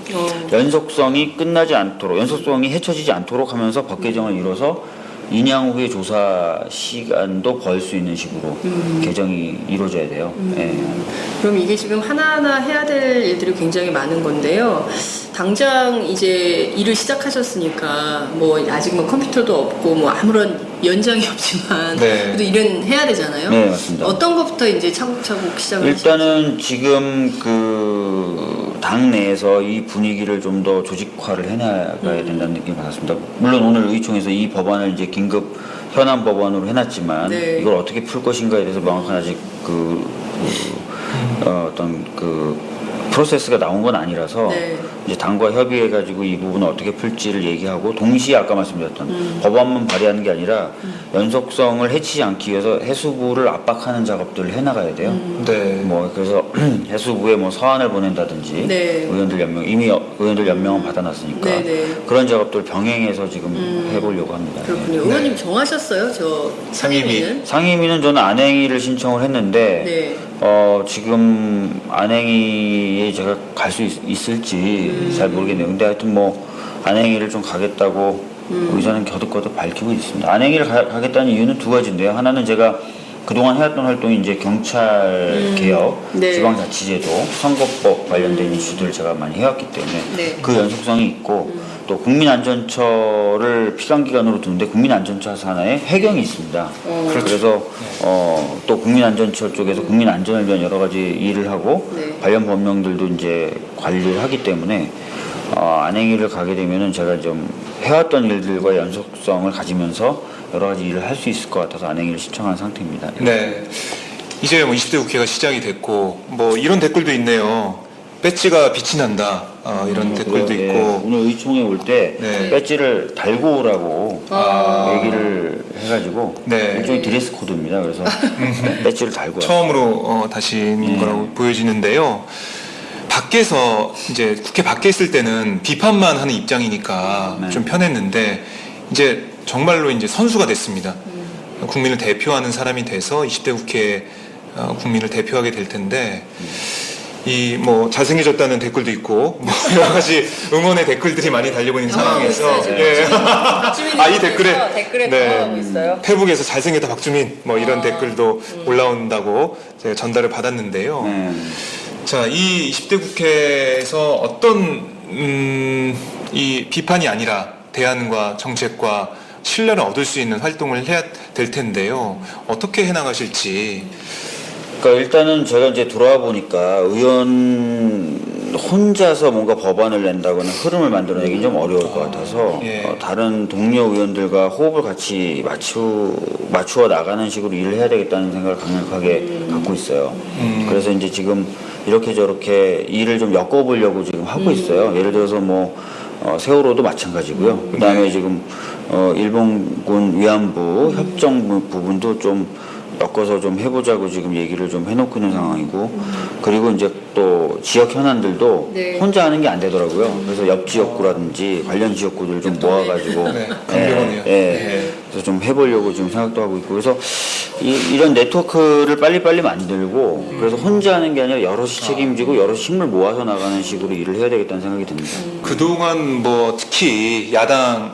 연속성이 끝나지 않도록 연속성이 헤쳐지지 않도록 하면서 법 개정을 이뤄서 2년 후에 조사 시간도 벌 수 있는 식으로 개정이 이루어져야 돼요. 예. 그럼 이게 지금 하나하나 해야 될 일들이 굉장히 많은 건데요. 당장 이제 일을 시작하셨으니까 뭐 아직 뭐 컴퓨터도 없고 뭐 아무런 연장이 없지만 그래도 일은 해야 되잖아요. 네, 맞습니다. 어떤 것부터 이제 차곡차곡 시작을 일단은 지금 그 당 내에서 이 분위기를 좀 더 조직화를 해나가야 된다는 느낌을 받았습니다. 물론 오늘 의총에서 이 법안을 이제 긴급 현안 법안으로 해놨지만 이걸 어떻게 풀 것인가에 대해서 명확한 아직 어떤 프로세스가 나온 건 아니라서 이제 당과 협의해가지고 이 부분을 어떻게 풀지를 얘기하고 동시에 아까 말씀드렸던 법안만 발의하는 게 아니라 연속성을 해치지 않기 위해서 해수부를 압박하는 작업들을 해나가야 돼요. 뭐 그래서 해수부에 뭐 서한을 보낸다든지 의원들 연명 이미 의원들 연명은 받아놨으니까 그런 작업들 병행해서 지금 해보려고 합니다. 그렇군요. 의원님 정하셨어요? 저 상임위는? 상임위는 저는 안행위를 신청을 했는데 지금 안행위에 제가 갈 수 있을지 잘 모르겠네요. 근데 하여튼 뭐 안행위를 좀 가겠다고 의사는 거듭거듭 밝히고 있습니다. 안행위를 가겠다는 이유는 두 가지인데요. 하나는 제가 그동안 해왔던 활동이 이제 경찰 개혁, 지방자치제도, 선거법 관련된 이슈들을 제가 많이 해왔기 때문에 그 연속성이 있고 또 국민안전처를 피감기관으로 두는데 국민안전처 산하에 해경이 있습니다. 그래서 또 국민안전처 쪽에서 국민안전을 위한 여러 가지 일을 하고 관련 법령들도 이제 관리를 하기 때문에 안행위를 가게 되면은 제가 좀 해왔던 일들과 연속성을 가지면서 여러 가지 일을 할 수 있을 것 같아서 안행위를 신청한 상태입니다. 네. 이제 뭐 20대 국회가 시작이 됐고 뭐 이런 댓글도 있네요. 배지가 빛이 난다. 이런 댓글도 있고 오늘 의총에 올 때 배지를 달고 오라고 얘기를 해가지고 일종의 드레스 코드입니다. 그래서 배지를 달고 처음으로 다신 거라고 보여지는데요. 밖에서 이제 국회 밖에 있을 때는 비판만 하는 입장이니까 좀 편했는데 이제 정말로 이제 선수가 됐습니다. 국민을 대표하는 사람이 돼서 20대 국회 국민을 대표하게 될 텐데 이 뭐 잘생겨졌다는 댓글도 있고 뭐 여러 가지 응원의 댓글들이 많이 달리고 있는 상황에서 이 댓글에 당하고 있어요. 페북에서 잘생겼다 박주민 뭐 이런 댓글도 올라온다고 제가 전달을 받았는데요. 자, 이 20대 국회에서 어떤 이 비판이 아니라 대안과 정책과 신뢰를 얻을 수 있는 활동을 해야 될 텐데요. 어떻게 해나가실지. 그러니까 일단은 제가 이제 돌아와 보니까 의원 혼자서 뭔가 법안을 낸다거나 흐름을 만들어내기 좀 어려울 것 같아서 다른 동료 의원들과 호흡을 같이 맞추어 나가는 식으로 일을 해야 되겠다는 생각을 강력하게 갖고 있어요. 그래서 이제 지금 이렇게 저렇게 일을 좀 엮어보려고 지금 하고 있어요. 예를 들어서 뭐 세월호도 마찬가지고요. 그다음에 지금 일본군 위안부 협정 부분도 좀 엮어서 좀 해보자고 지금 얘기를 좀 해놓고 있는 상황이고 그리고 이제 또 지역 현안들도 혼자 하는 게 안 되더라고요. 그래서 옆 지역구라든지 관련 지역구들 좀 모아가지고 그래서 좀 해보려고 지금 생각도 하고 있고 그래서 이런 네트워크를 빨리빨리 만들고 그래서 혼자 하는 게 아니라 여럿이 책임지고 여럿이 힘을 모아서 나가는 식으로 일을 해야 되겠다는 생각이 듭니다. 그동안 뭐 특히 야당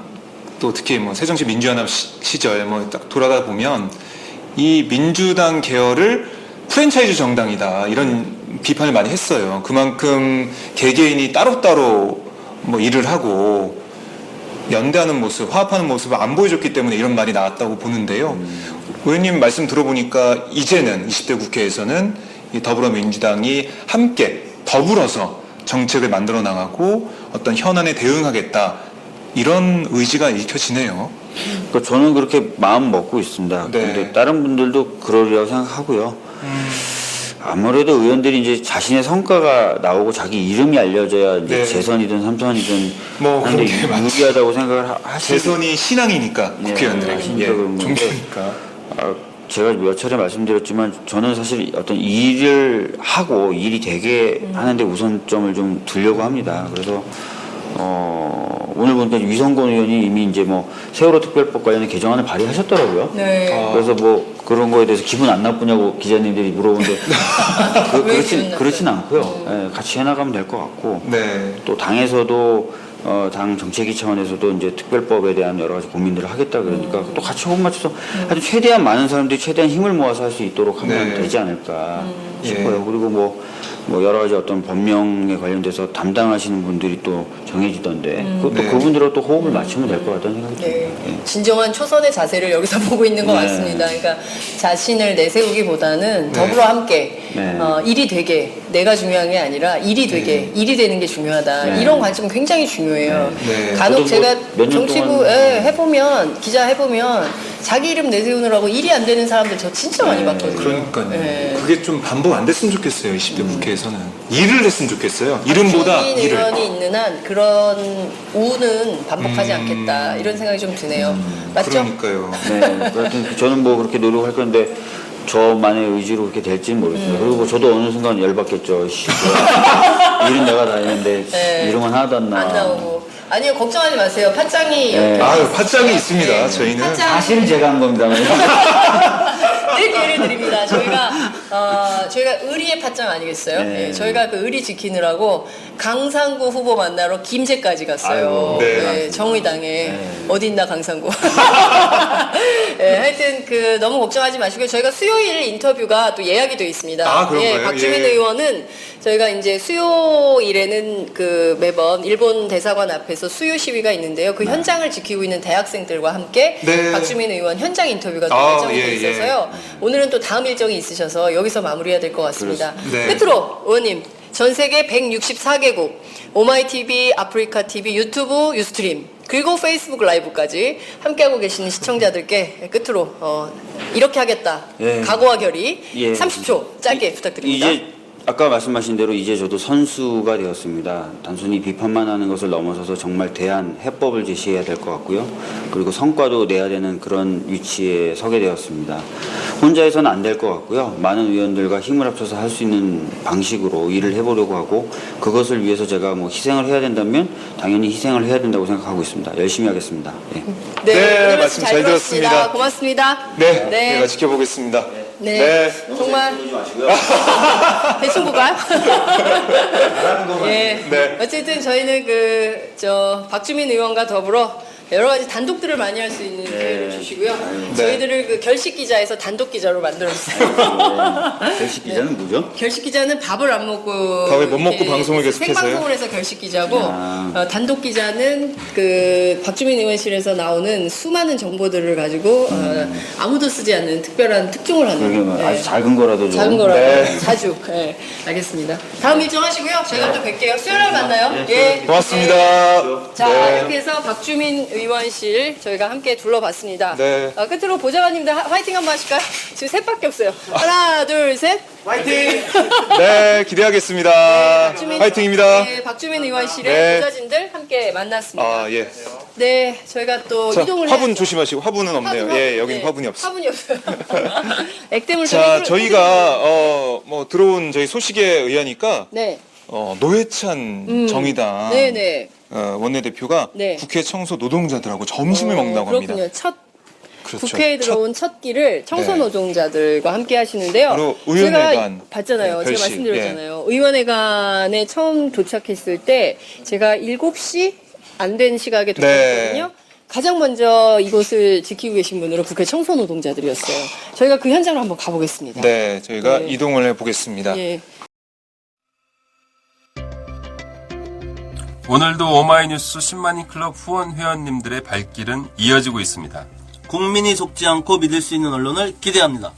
또 특히 뭐 새정치민주연합 시절 뭐 딱 돌아가 보면 이 민주당 계열을 프랜차이즈 정당이다 이런 비판을 많이 했어요. 그만큼 개개인이 따로따로 뭐 일을 하고 연대하는 모습, 화합하는 모습을 안 보여줬기 때문에 이런 말이 나왔다고 보는데요. 의원님 말씀 들어보니까 이제는 20대 국회에서는 이 더불어민주당이 함께 더불어서 정책을 만들어 나가고 어떤 현안에 대응하겠다 이런 의지가 읽혀지네요. 그러니까 저는 그렇게 마음 먹고 있습니다. 네. 근데 다른 분들도 그러리라고 생각하고요. 아무래도 의원들이 이제 자신의 성과가 나오고 자기 이름이 알려져야 이제 네. 재선이든 삼선이든 뭐 하는데 그렇게 맞죠. 유리하다고 생각을 하시죠. 재선이 신앙이니까 네, 국회의원들에게 신앙은 종교니까. 제가 몇 차례 말씀드렸지만 저는 사실 어떤 일을 하고 일이 되게 하는데 우선점을 좀 두려고 합니다. 그래서 오늘 보니까 위성권 의원이 이미 이제 뭐 세월호 특별법 관련해 개정안을 발의하셨더라고요. 네. 그래서 뭐 그런 거에 대해서 기분 안 나쁘냐고 기자님들이 물어보는데 그렇진 않고요. 예, 같이 해나가면 될 것 같고 네. 또 당에서도 당 정책위 차원에서도 이제 특별법에 대한 여러 가지 고민들을 하겠다 그러니까 또 같이 호흡 맞춰서 하여튼 최대한 많은 사람들이 최대한 힘을 모아서 할 수 있도록 하면 네. 되지 않을까 싶어요. 그리고 뭐 여러 가지 어떤 법령에 관련돼서 담당하시는 분들이 또 정해지던데 그것도 네. 그분들하고 또 호흡을 맞추면 될 것 같다는 생각이 듭니다. 예. 진정한 초선의 자세를 여기서 보고 있는 것 네. 같습니다. 그러니까 자신을 내세우기보다는 네. 더불어 함께 네. 일이 되게 내가 중요한 게 아니라 일이 되게 일이 되는 게 중요하다. 네. 이런 관점은 굉장히 중요해요. 네. 간혹 저도 뭐 제가 몇년 정치부에 해보면 기자 해보면 자기 이름 내세우느라고 일이 안 되는 사람들 저 진짜 많이 봤거든요. 그러니까요. 네. 그게 좀 반복 안 됐으면 좋겠어요. 20대 국회에서는. 일을 했으면 좋겠어요. 이름보다 박주민 일을. 의원이 있는 한 그런 우는 반복하지 않겠다 이런 생각이 좀 드네요. 맞죠? 그러니까요. 네, 하여튼 저는 뭐 그렇게 노력할 건데 저만의 의지로 그렇게 될지는 모르겠어요. 그리고 뭐 저도 어느 순간 열받겠죠. 씨, 일은 내가 다 했는데 네. 이름은 하나도 안 안 나와. 나오고. 아니요, 걱정하지 마세요. 팥장이 네. 아유, 팥장이 있습니다. 저희는. 팥장. 사실은 제가 한 겁니다. 늘 기회를 드립니다. 저희가 의리의 팥장 아니겠어요? 네. 예, 저희가 그 의리 지키느라고 강상구 후보 만나러 김제까지 갔어요. 아이고, 네. 정의당에 어디 있나 강상구. 하여튼 너무 걱정하지 마시고요. 저희가 수요일 인터뷰가 또 예약이 되어 있습니다. 아, 그런가요? 박주민 예. 의원은 저희가 이제 수요일에는 매번 일본 대사관 앞에서 수요 시위가 있는데요. 그 현장을 지키고 있는 대학생들과 함께 네. 박주민 의원 현장 인터뷰가 또 아, 예정이 예, 되어 예. 있어서요. 오늘은 또 다음 일정이 있으셔서 여기서 마무리해야 될 것 같습니다. 네. 끝으로 의원님, 전 세계 164개국 오마이TV, 아프리카TV, 유튜브, 유스트림 그리고 페이스북 라이브까지 함께하고 계시는 시청자들께 끝으로 이렇게 하겠다. 예. 각오와 결의 예. 30초 짧게 부탁드립니다. 이제 아까 말씀하신 대로 이제 저도 선수가 되었습니다. 단순히 비판만 하는 것을 넘어서서 정말 대안 해법을 제시해야 될 것 같고요. 그리고 성과도 내야 되는 그런 위치에 서게 되었습니다. 혼자해서는 안 될 것 같고요. 많은 의원들과 힘을 합쳐서 할 수 있는 방식으로 일을 해보려고 하고 그것을 위해서 제가 뭐 희생을 해야 된다면 당연히 희생을 해야 된다고 생각하고 있습니다. 열심히 하겠습니다. 예. 네, 오늘 말씀 잘 들었습니다. 고맙습니다. 네, 네. 제가 지켜보겠습니다. 네. 정말 대충 볼까요? 예. 네. 어쨌든 저희는 박주민 의원과 더불어 여러 가지 단독들을 많이 할 수 있는 기회를 주시고요. 저희들을 결식 기자에서 단독 기자로 만들어주세요. 결식 기자는 뭐죠? 결식 기자는 밥을 안 먹고 밥을 못 먹고 이렇게 방송을 계속해서요? 생방송을 해서 결식 기자고 단독 기자는 박주민 의원실에서 나오는 수많은 정보들을 가지고 아무도 쓰지 않는 특별한 특종을 하는 그러게 아주 작은 거라도 좀. 작은 거라도 네. 자주 알겠습니다. 다음 일정 하시고요. 저희가 또 뵐게요. 수요일에 만나요. 예. 고맙습니다. 자, 네. 이렇게 해서 박주민 의원실 저희가 함께 둘러봤습니다. 네. 끝으로 보좌관님들 화이팅 한번 하실까요? 지금 셋밖에 없어요. 하나, 둘, 셋. 화이팅! 네, 기대하겠습니다. 화이팅입니다. 네, 박주민 의원실의 네. 보좌진들 함께 만났습니다. 아, 예. 네, 저희가 또 자, 이동을 화분 해야죠. 조심하시고, 화분은 없네요. 화분, 예, 여기는 네, 화분이 없어요. 화분이 없어요. 액땜을 좀 자, 해드려- 저희가, 들어온 저희 소식에 의하니까, 네. 노회찬 정의당 네네. 원내대표가 네. 국회 청소 노동자들하고 점심을 먹는다고 합니다. 그렇군요. 첫 그렇죠. 국회에 들어온 첫 끼를 청소 네. 노동자들과 함께 하시는데요. 바로 의원회관. 제가 봤잖아요. 네, 제가 별식. 말씀드렸잖아요. 의원회관에 처음 도착했을 때 제가 7시 안 된 시각에 도착했거든요. 네. 가장 먼저 이곳을 지키고 계신 분으로 국회 청소 노동자들이었어요. 저희가 그 현장으로 한번 가보겠습니다. 네, 저희가 네. 이동을 해보겠습니다. 예. 오늘도 오마이뉴스 10만인 클럽 후원 회원님들의 발길은 이어지고 있습니다. 국민이 속지 않고 믿을 수 있는 언론을 기대합니다.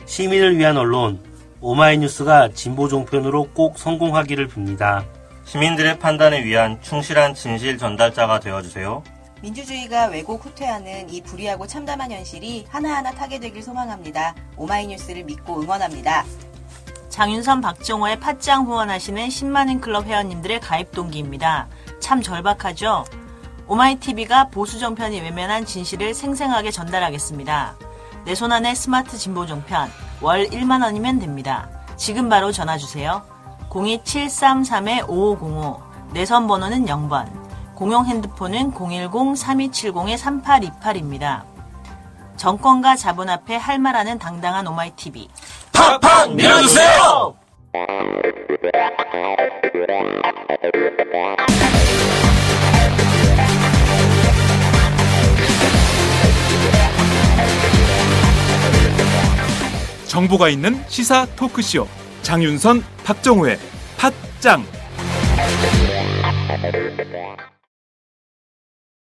시민을 위한 언론, 오마이뉴스가 진보 종편으로 꼭 성공하기를 빕니다. 시민들의 판단에 위한 충실한 진실 전달자가 되어주세요. 민주주의가 왜곡 후퇴하는 이 불의하고 참담한 현실이 하나하나 타개되길 소망합니다. 오마이뉴스를 믿고 응원합니다. 장윤선, 박정호의 팟짱 후원하시는 10만인 클럽 회원님들의 가입 동기입니다. 참 절박하죠? 오마이TV가 보수 정편이 외면한 진실을 생생하게 전달하겠습니다. 내 손안의 스마트 진보 종편, 월 1만 원이면 됩니다. 지금 바로 전화주세요. 02733-5505, 내선 번호는 0번, 공용 핸드폰은 010-3270-3828입니다. 정권과 자본 앞에 할 말하는 당당한 오마이TV. 팍팍 밀어주세요! 정보가 있는 시사 토크쇼 장윤선, 박정호의 팟짱.